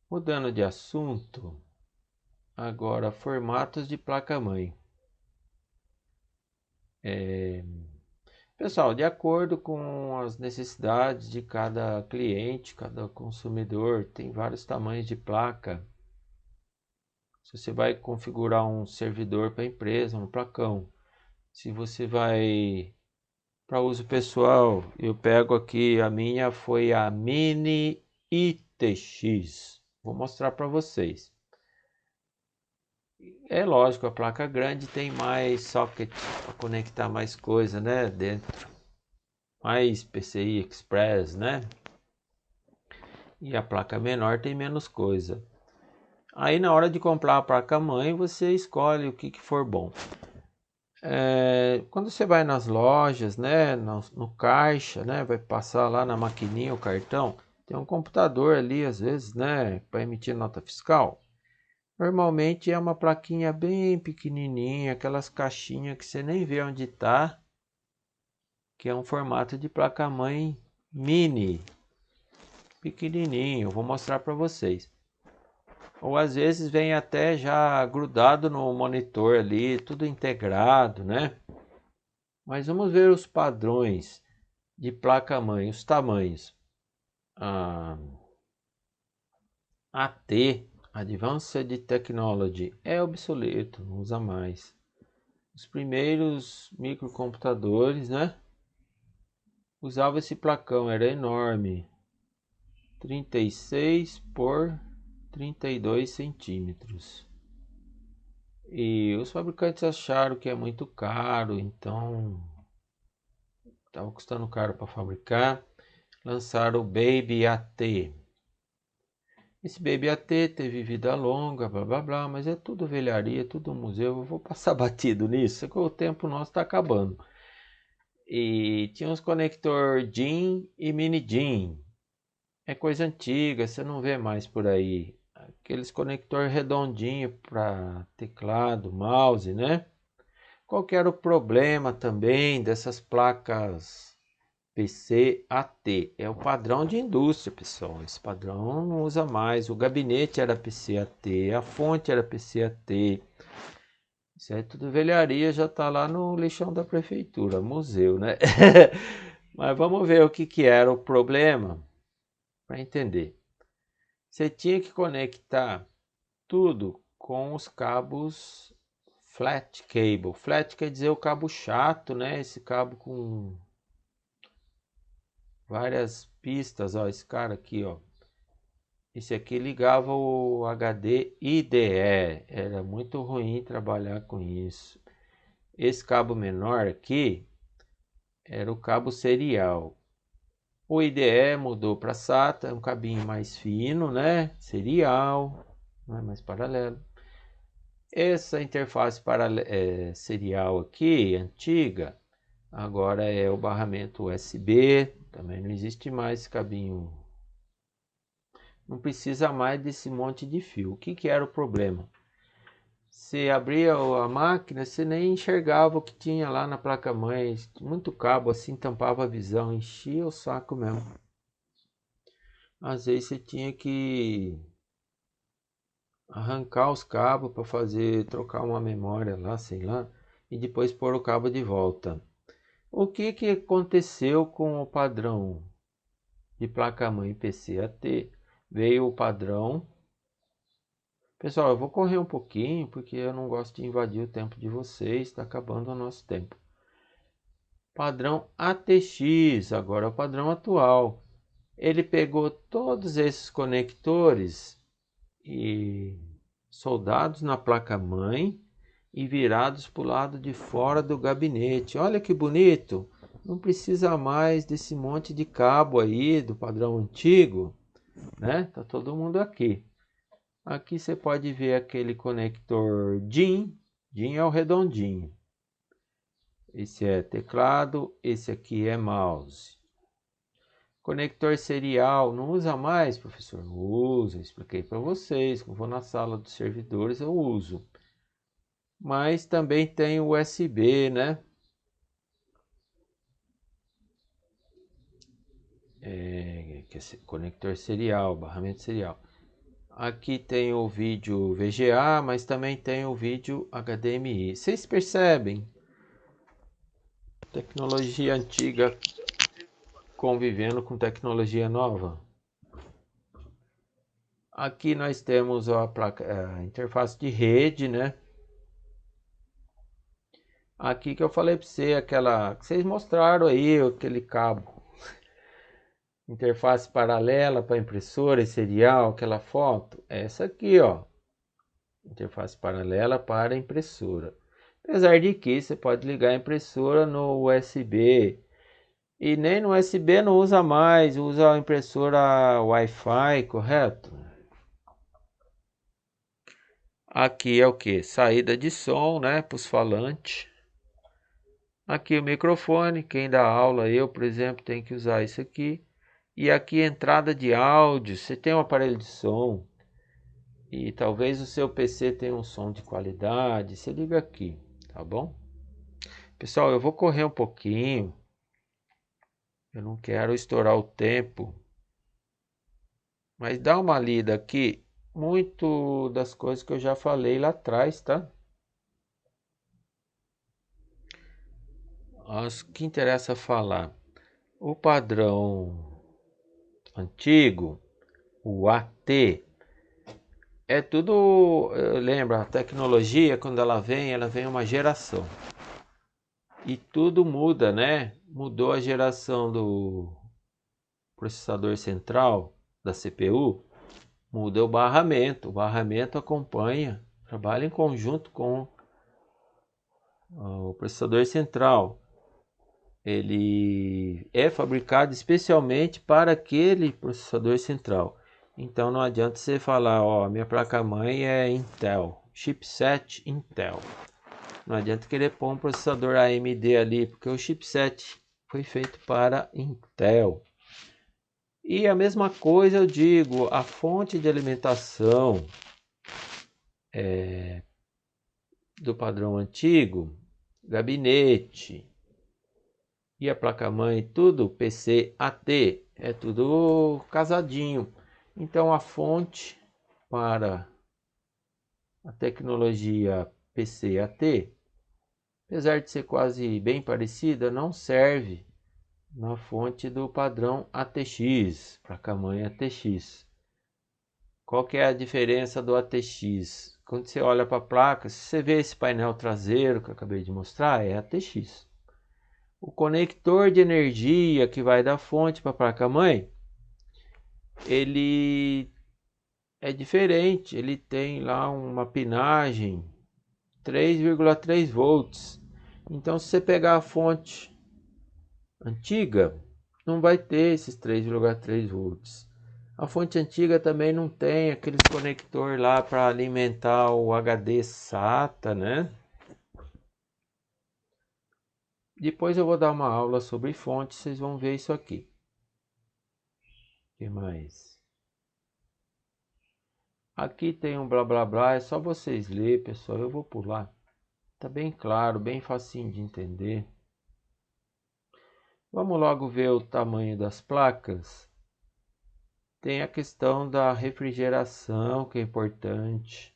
Speaker 1: mudando de assunto, agora formatos de placa-mãe. Pessoal, de acordo com as necessidades de cada cliente, cada consumidor, tem vários tamanhos de placa. Se você vai configurar um servidor para a empresa, um placão. Se você vai para uso pessoal, eu pego aqui, a minha foi a Mini ITX. Vou mostrar para vocês. É lógico, a placa grande tem mais socket para conectar mais coisa, né, dentro. Mais PCI Express, né? E a placa menor tem menos coisa. Aí na hora de comprar a placa-mãe, você escolhe o que for bom. Quando você vai nas lojas, né, no caixa, né, vai passar lá na maquininha o cartão, tem um computador ali às vezes, né, para emitir nota fiscal. Normalmente é uma plaquinha bem pequenininha, aquelas caixinhas que você nem vê onde está, que é um formato de placa-mãe mini, pequenininho. Vou mostrar para vocês. Ou às vezes vem até já grudado no monitor ali, tudo integrado, né? Mas vamos ver os padrões de placa-mãe, os tamanhos. AT, Advanced Technology, é obsoleto, não usa mais. Os primeiros microcomputadores, né? Usava esse placão, era enorme. 36 por 32 centímetros. E os fabricantes acharam que é muito caro, então estava custando caro para fabricar. Lançaram o Baby AT. Esse Baby AT teve vida longa, blá blá blá, mas é tudo velharia, tudo museu. Eu vou passar batido nisso, porque o tempo nosso está acabando. E tinha uns conector DIN e mini DIN. É coisa antiga, você não vê mais por aí. Aqueles conector redondinho para teclado, mouse, né? Qual que era o problema também dessas placas PCAT? É o padrão de indústria, pessoal. Esse padrão não usa mais. O gabinete era PCAT, a fonte era PCAT. Isso aí é tudo velharia, já está lá no lixão da prefeitura, museu, né? Mas vamos ver o que era o problema para entender. Você tinha que conectar tudo com os cabos flat cable. Flat quer dizer o cabo chato, né? Esse cabo com várias pistas, ó, esse cara aqui, ó. Esse aqui ligava o HD IDE. Era muito ruim trabalhar com isso. Esse cabo menor aqui era o cabo serial. O IDE mudou para SATA, um cabinho mais fino, né? Serial, não é mais paralelo. Essa interface serial aqui, antiga, agora é o barramento USB, também não existe mais esse cabinho. Não precisa mais desse monte de fio. O que era o problema? Você abria a máquina, você nem enxergava o que tinha lá na placa-mãe. Muito cabo assim, tampava a visão, enchia o saco mesmo. às vezes você tinha que arrancar os cabos para fazer, trocar uma memória lá, sei lá, e depois pôr o cabo de volta. O que aconteceu com o padrão de placa-mãe PCAT? Veio o padrão. Pessoal, eu vou correr um pouquinho porque eu não gosto de invadir o tempo de vocês, está acabando o nosso tempo. Padrão ATX, agora é o padrão atual. Ele pegou todos esses conectores e soldados na placa-mãe e virados para o lado de fora do gabinete. Olha que bonito! Não precisa mais desse monte de cabo aí do padrão antigo, né? Tá todo mundo aqui. Aqui você pode ver aquele conector DIN. DIN é o redondinho. Esse é teclado, esse aqui é mouse. Conector serial, não usa mais, professor? Não usa, expliquei para vocês. Quando vou na sala dos servidores eu uso. Mas também tem o USB, né? Que é conector serial, barramento serial. Aqui tem o vídeo VGA, mas também tem o vídeo HDMI. Vocês percebem? Tecnologia antiga convivendo com tecnologia nova. Aqui nós temos a interface de rede, né? Aqui que eu falei para você, aquela que vocês mostraram aí, aquele cabo. Interface paralela para impressora e serial, aquela foto. Essa aqui, ó. Interface paralela para impressora. Apesar de que você pode ligar a impressora no USB. E nem no USB não usa mais, usa a impressora Wi-Fi, correto? Aqui é o que? Saída de som, né, para os falantes. Aqui o microfone, quem dá aula, eu, por exemplo, tenho que usar isso aqui. E aqui entrada de áudio, você tem um aparelho de som. E talvez o seu PC tenha um som de qualidade, você liga aqui, tá bom? Pessoal, eu vou correr um pouquinho. Eu não quero estourar o tempo. Mas dá uma lida aqui. Muito das coisas que eu já falei lá atrás, tá? As que interessa falar. O padrão antigo, o AT, é tudo, lembra, a tecnologia, quando ela vem uma geração. E tudo muda, né? Mudou a geração do processador central, da CPU, muda o barramento. O barramento acompanha, trabalha em conjunto com o processador central. Ele é fabricado especialmente para aquele processador central. Então não adianta você falar, ó, minha placa-mãe é Intel, chipset Intel. Não adianta querer pôr um processador AMD ali, porque o chipset foi feito para Intel. E a mesma coisa eu digo, a fonte de alimentação do padrão antigo, gabinete e a placa-mãe, tudo PCAT, é tudo casadinho. Então a fonte para a tecnologia PCAT, apesar de ser quase bem parecida, não serve na fonte do padrão ATX, placa-mãe ATX. Qual que é a diferença do ATX? Quando você olha para a placa, se você vê esse painel traseiro que eu acabei de mostrar, é ATX. O conector de energia que vai da fonte para a placa-mãe, ele é diferente. Ele tem lá uma pinagem 3,3 volts. Então, se você pegar a fonte antiga, não vai ter esses 3,3 volts. A fonte antiga também não tem aqueles conector lá para alimentar o HD SATA, né? Depois eu vou dar uma aula sobre fontes, vocês vão ver isso aqui. O que mais? Aqui tem um blá blá blá, é só vocês lerem, pessoal, eu vou pular. Tá bem claro, bem facinho de entender. Vamos logo ver o tamanho das placas. tem a questão da refrigeração, que é importante.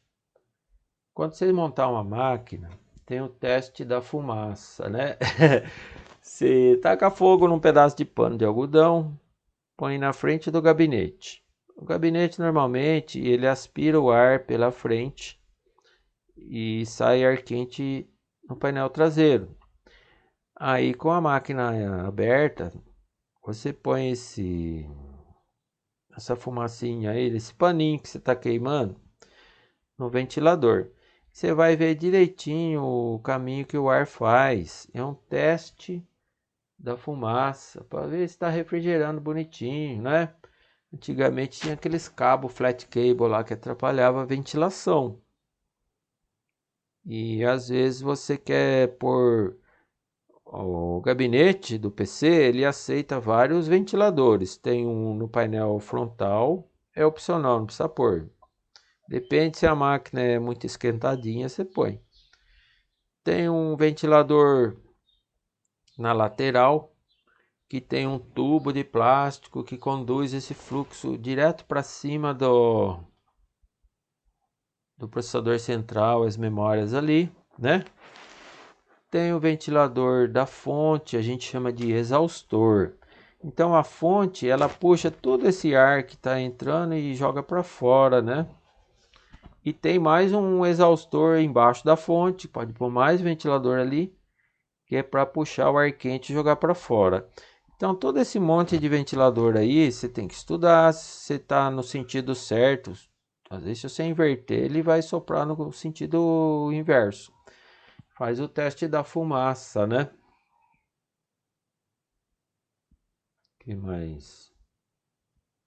Speaker 1: Quando você montar uma máquina, tem o teste da fumaça, né? Você taca fogo num pedaço de pano de algodão, põe na frente do gabinete. O gabinete normalmente ele aspira o ar pela frente e sai ar quente no painel traseiro. Aí com a máquina aberta, você põe essa fumacinha aí, esse paninho que você está queimando no ventilador. Você vai ver direitinho o caminho que o ar faz. É um teste da fumaça para ver se está refrigerando bonitinho, né? Antigamente tinha aqueles cabos flat cable lá que atrapalhava a ventilação. E às vezes você quer pôr o gabinete do PC, ele aceita vários ventiladores. Tem um no painel frontal, é opcional, não precisa pôr. Depende se a máquina é muito esquentadinha, você põe. Tem um ventilador na lateral, que tem um tubo de plástico que conduz esse fluxo direto para cima do processador central, as memórias ali, né? Tem o ventilador da fonte, a gente chama de exaustor. Então a fonte, ela puxa todo esse ar que está entrando e joga para fora, né? E tem mais um exaustor embaixo da fonte, pode pôr mais ventilador ali, que é para puxar o ar quente e jogar para fora. Então todo esse monte de ventilador aí, você tem que estudar se você está no sentido certo. Às vezes se você inverter, ele vai soprar no sentido inverso. Faz o teste da fumaça, né? Que mais?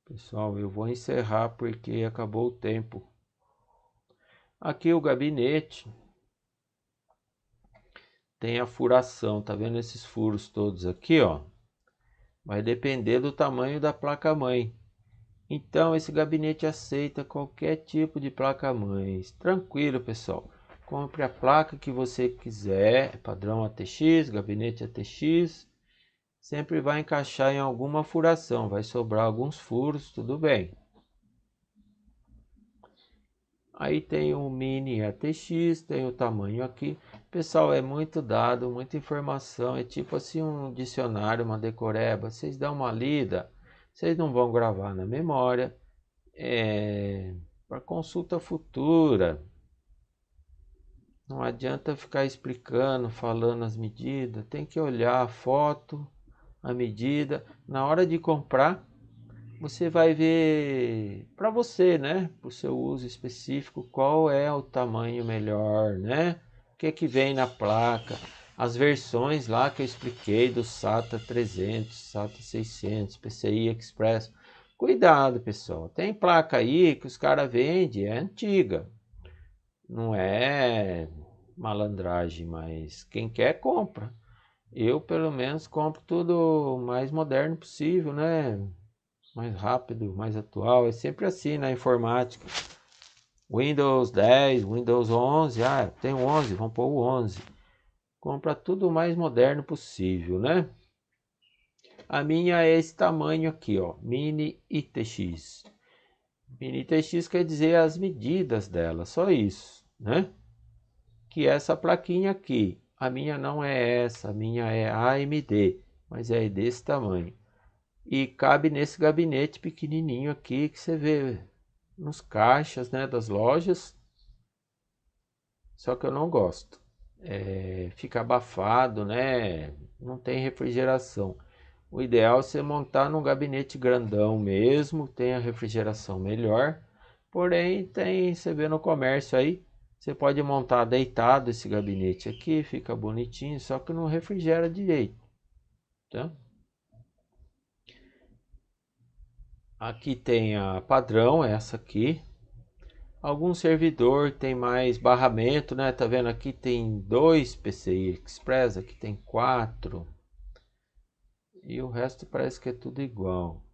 Speaker 1: Pessoal, eu vou encerrar porque acabou o tempo. Aqui o gabinete tem a furação, tá vendo esses furos todos aqui, ó? Vai depender do tamanho da placa-mãe. Então esse gabinete aceita qualquer tipo de placa-mãe. Tranquilo, pessoal. Compre a placa que você quiser, padrão ATX, gabinete ATX. Sempre vai encaixar em alguma furação, vai sobrar alguns furos, tudo bem. Aí tem o mini ATX, tem o tamanho aqui. Pessoal, é muito dado, muita informação, é tipo assim um dicionário, uma decoreba. Vocês dão uma lida, vocês não vão gravar na memória. Para consulta futura. Não adianta ficar explicando, falando as medidas. Tem que olhar a foto, a medida. Na hora de comprar, você vai ver para você, né? Para o seu uso específico, qual é o tamanho melhor, né? O que vem na placa. As versões lá que eu expliquei do SATA 300, SATA 600, PCI Express. Cuidado, pessoal. Tem placa aí que os caras vendem, é antiga. Não é malandragem, mas quem quer compra. Eu, pelo menos, compro tudo o mais moderno possível, né? Mais rápido, mais atual. É sempre assim na informática. Windows 10, Windows 11. Tem o 11, vamos pôr o 11. Compra tudo o mais moderno possível, né? A minha é esse tamanho aqui, ó, Mini ITX. Mini ITX quer dizer as medidas dela, só isso, né? Que essa plaquinha aqui, a minha não é essa, a minha é AMD, mas é desse tamanho. E cabe nesse gabinete pequenininho aqui que você vê nos caixas, né, das lojas. Só que eu não gosto. Fica abafado, né? Não tem refrigeração. O ideal é você montar num gabinete grandão mesmo, tem a refrigeração melhor. Porém, você vê no comércio aí, você pode montar deitado esse gabinete aqui, fica bonitinho, só que não refrigera direito, tá? Aqui tem a padrão, essa aqui. Algum servidor tem mais barramento, né? Tá vendo? Aqui tem 2 PCI Express, aqui tem 4. E o resto parece que é tudo igual.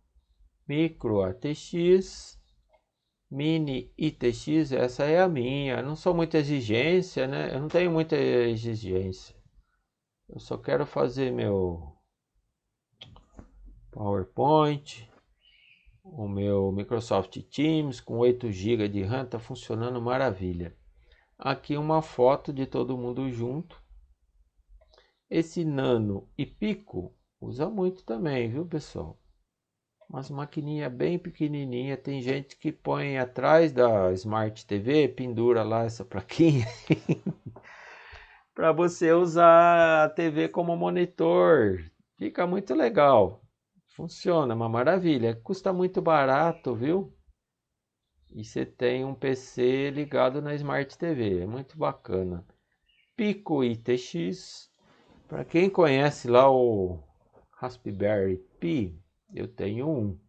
Speaker 1: Micro ATX, Mini ITX, essa é a minha. Eu não sou muita exigência, né? Eu não tenho muita exigência. Eu só quero fazer meu PowerPoint, O meu Microsoft Teams com 8 GB de RAM está funcionando maravilha. Aqui uma foto de todo mundo junto. Esse Nano e Pico usa muito também, viu, pessoal? Umas maquininha bem pequenininha. Tem gente que põe atrás da Smart TV, pendura lá essa plaquinha para você usar a TV como monitor. Fica muito legal. Funciona, uma maravilha. Custa muito barato, viu? E você tem um PC ligado na Smart TV. É muito bacana. Pico ITX. Para quem conhece lá o Raspberry Pi, eu tenho um.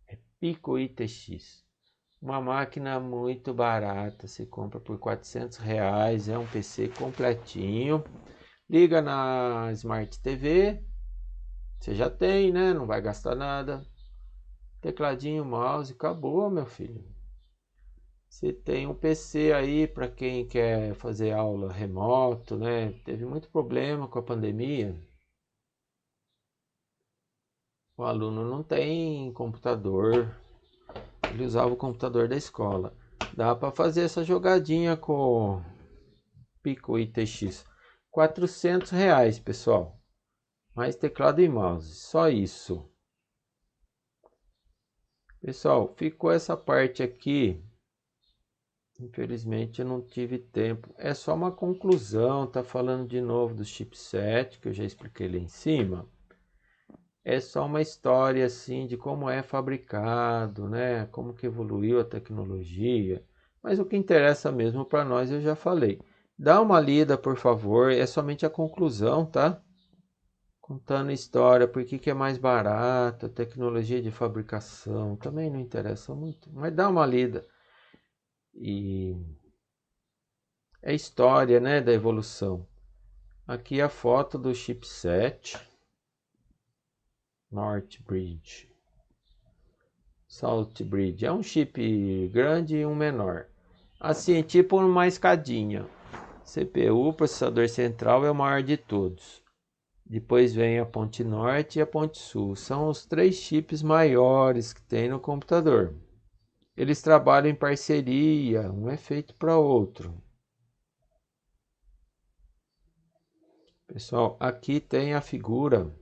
Speaker 1: É Pico ITX. Uma máquina muito barata. Você compra por R$ 400. É um PC completinho. Liga na Smart TV. Você já tem, né? Não vai gastar nada. Tecladinho, mouse, acabou, meu filho. Você tem um PC aí para quem quer fazer aula remoto, né? Teve muito problema com a pandemia. O aluno não tem computador. Ele usava o computador da escola. Dá para fazer essa jogadinha com o Pico ITX. R$ 400, pessoal. Mais teclado e mouse. Só isso. Pessoal, ficou essa parte aqui. Infelizmente eu não tive tempo. É só uma conclusão, tá falando de novo do chipset, que eu já expliquei lá em cima. É só uma história assim de como é fabricado, né? Como que evoluiu a tecnologia. Mas o que interessa mesmo para nós eu já falei. Dá uma lida, por favor, é somente a conclusão, tá? Contando a história, por que é mais barato, a tecnologia de fabricação, também não interessa muito, mas dá uma lida. E é história, né, da evolução. Aqui a foto do chipset Northbridge. Southbridge é um chip grande e um menor. Assim, tipo uma escadinha. CPU, processador central, é o maior de todos. Depois vem a ponte norte e a ponte sul. São os 3 chips maiores que tem no computador. Eles trabalham em parceria, um é feito para outro. Pessoal, aqui tem a figura.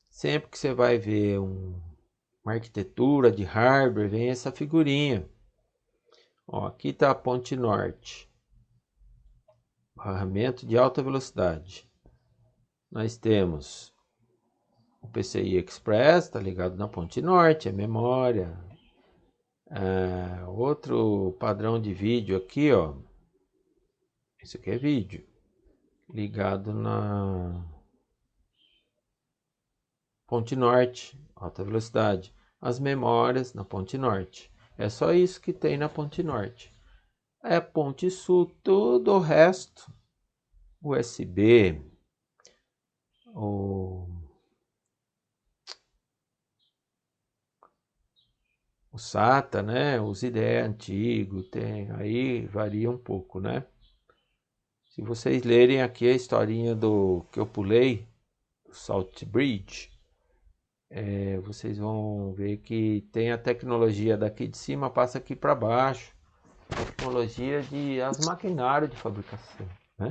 Speaker 1: Sempre que você vai ver uma arquitetura de hardware, vem essa figurinha. Ó, aqui está a ponte norte. Barramento de alta velocidade. Nós temos o PCI Express, está ligado na ponte norte, é memória. Outro padrão de vídeo aqui, ó. Isso aqui é vídeo. Ligado na ponte norte, alta velocidade. As memórias na ponte norte. É só isso que tem na ponte norte. É ponte sul, tudo o resto. USB. O SATA, né? Os IDE antigo, tem, aí varia um pouco, né? Se vocês lerem aqui a historinha do que eu pulei, do Southbridge, vocês vão ver que tem a tecnologia daqui de cima, passa aqui para baixo. Tecnologia de as maquinários de fabricação, né?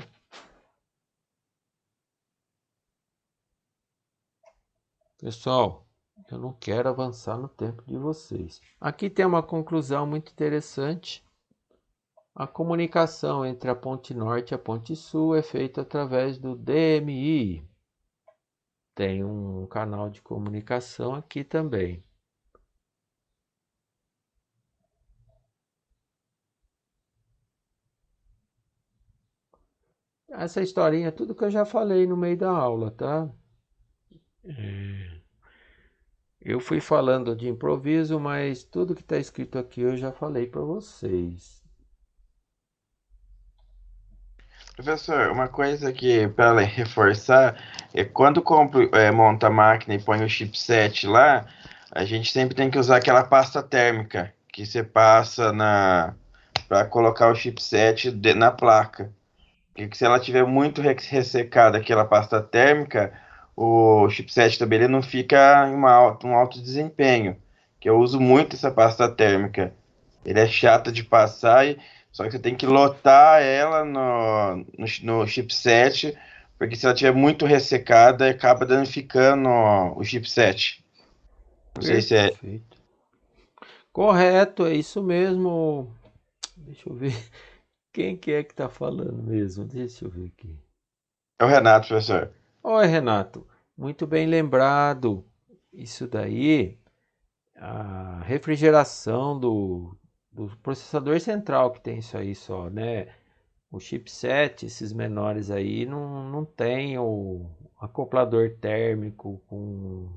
Speaker 1: Pessoal, eu não quero avançar no tempo de vocês. Aqui tem uma conclusão muito interessante. A comunicação entre a ponte norte e a ponte sul é feita através do DMI. Tem um canal de comunicação aqui também. Essa historinha é tudo que eu já falei no meio da aula, tá? Eu fui falando de improviso, mas tudo que está escrito aqui eu já falei para vocês.
Speaker 5: Professor, uma coisa que para reforçar é quando monta a máquina e põe o chipset lá, a gente sempre tem que usar aquela pasta térmica que você passa para colocar o chipset na placa. Porque se ela tiver muito ressecada aquela pasta térmica, o chipset também ele não fica em um alto desempenho, que eu uso muito essa pasta térmica. Ele é chato de passar, só que você tem que lotar ela no chipset, porque se ela estiver muito ressecada, acaba danificando o chipset. Não sei se é.
Speaker 1: Perfeito. Correto, é isso mesmo. Deixa eu ver. Quem que é que tá falando mesmo? Deixa eu ver aqui.
Speaker 5: É o Renato, professor.
Speaker 1: Oi, Renato. Muito bem lembrado. Isso daí, a refrigeração do processador central que tem isso aí só, né? O chipset, esses menores aí, não tem o acoplador térmico com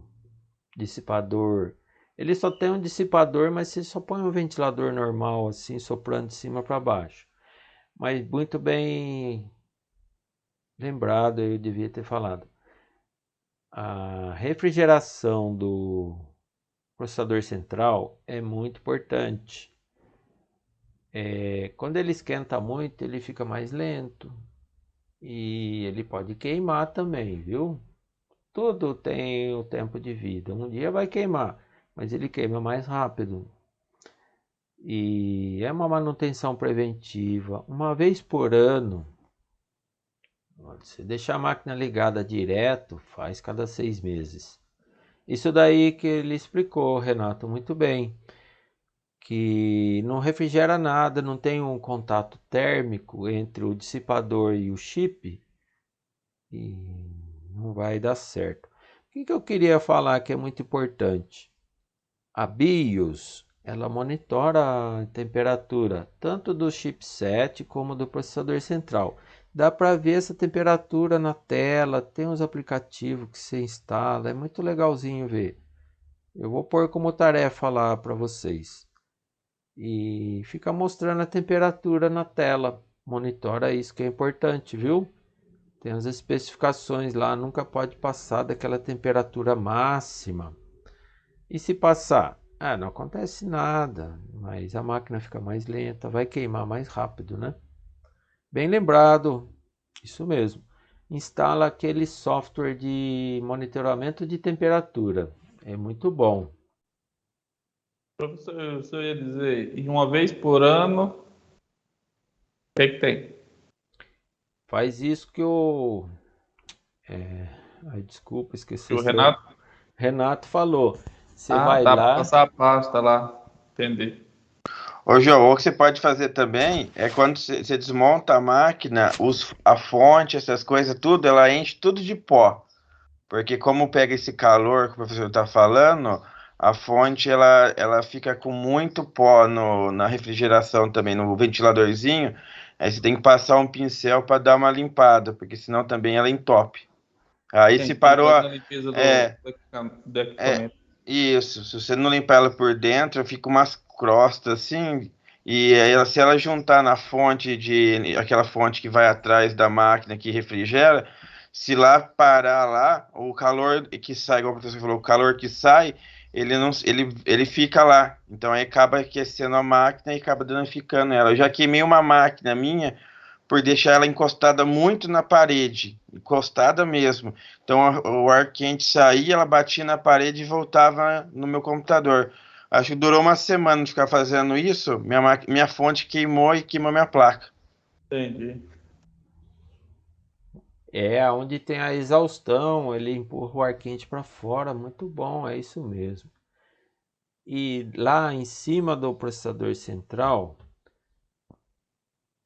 Speaker 1: dissipador. Ele só tem um dissipador, mas você só põe um ventilador normal, assim, soprando de cima para baixo. Mas muito bem lembrado, eu devia ter falado. A refrigeração do processador central é muito importante. Quando ele esquenta muito, ele fica mais lento e ele pode queimar também, viu? Tudo tem o tempo de vida. Um dia vai queimar, mas ele queima mais rápido. E é uma manutenção preventiva. Uma vez por ano, se deixar a máquina ligada direto, faz cada 6 meses. Isso daí que ele explicou, Renato, muito bem. Que não refrigera nada, não tem um contato térmico entre o dissipador e o chip e não vai dar certo. O que eu queria falar que é muito importante? A BIOS, ela monitora a temperatura tanto do chipset como do processador central. Dá para ver essa temperatura na tela, tem uns aplicativos que você instala, é muito legalzinho ver. Eu vou pôr como tarefa lá para vocês. E fica mostrando a temperatura na tela. Monitora isso que é importante, viu? Tem as especificações lá, nunca pode passar daquela temperatura máxima. E se passar? Não acontece nada, mas a máquina fica mais lenta, vai queimar mais rápido, né? Bem lembrado, isso mesmo. Instala aquele software de monitoramento de temperatura. É muito bom.
Speaker 3: Professor, eu ia dizer, e uma vez por ano, o que tem?
Speaker 1: Faz isso que o... Ai, desculpa, esqueci
Speaker 3: O
Speaker 1: o seu...
Speaker 3: Renato?
Speaker 1: Renato falou. Você
Speaker 3: Ah,
Speaker 1: vai
Speaker 3: tá, para
Speaker 1: lá...
Speaker 3: passar a pasta lá. Entendi.
Speaker 5: Ô, João, o que você pode fazer também é quando você desmonta a máquina, a fonte, essas coisas, tudo, ela enche tudo de pó. Porque como pega esse calor que o professor está falando, a fonte ela fica com muito pó na refrigeração também, no ventiladorzinho. Aí você tem que passar um pincel para dar uma limpada, porque senão também ela entope. Aí se
Speaker 3: Entendi,
Speaker 5: parou,
Speaker 3: fazer a limpeza
Speaker 5: é,
Speaker 3: do
Speaker 5: é
Speaker 3: equipamento.
Speaker 5: isso. Se você não limpar ela por dentro, fica umas crostas assim. E aí, se ela juntar na fonte aquela fonte que vai atrás da máquina que refrigera, se lá parar lá, o calor que sai, igual o professor falou, o calor que sai, ele não, ele fica lá. Então aí acaba aquecendo a máquina e acaba danificando ela. Eu já queimei uma máquina minha por deixar ela encostada muito na parede, encostada mesmo. Então o ar quente saía, ela batia na parede e voltava no meu computador. Acho que durou uma semana de ficar fazendo isso. Minha fonte queimou e queimou minha placa.
Speaker 3: Entendi.
Speaker 1: É onde tem a exaustão, ele empurra o ar quente para fora, muito bom, é isso mesmo. E lá em cima do processador central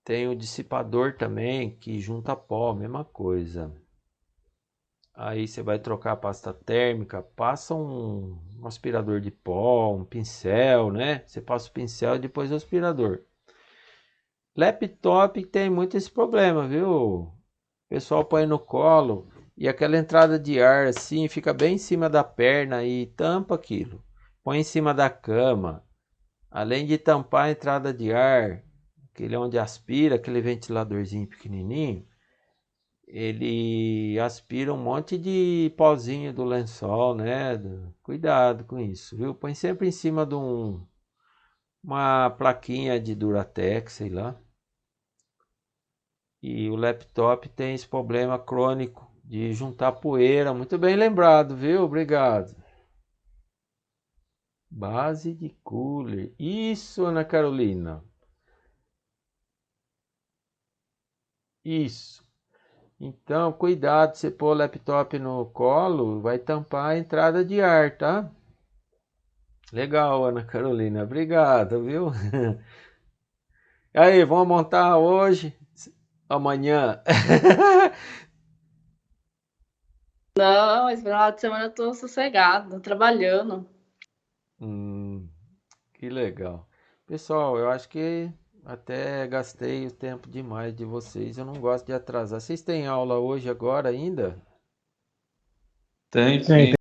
Speaker 1: tem o dissipador também que junta pó, mesma coisa. Aí você vai trocar a pasta térmica, passa um aspirador de pó, um pincel, né? Você passa o pincel e depois o aspirador. Laptop tem muito esse problema, viu? O pessoal põe no colo e aquela entrada de ar assim fica bem em cima da perna e tampa aquilo. Põe em cima da cama. Além de tampar a entrada de ar, aquele onde aspira, aquele ventiladorzinho pequenininho, ele aspira um monte de pozinho do lençol, né? Cuidado com isso, viu? Põe sempre em cima de uma plaquinha de Duratex, sei lá. E o laptop tem esse problema crônico de juntar poeira. Muito bem lembrado, viu? Obrigado. Base de cooler. Isso, Ana Carolina. Isso. Então, cuidado, você pôr o laptop no colo, vai tampar a entrada de ar, tá? Legal, Ana Carolina. Obrigado, viu? Aí, vamos montar hoje, amanhã.
Speaker 6: Não, esse final de semana eu tô sossegado, trabalhando.
Speaker 1: Hum, que legal. Pessoal, eu acho que até gastei o tempo demais de vocês. Eu não gosto de atrasar. Vocês têm aula hoje agora ainda?
Speaker 3: Tem
Speaker 4: Tem,
Speaker 3: sim.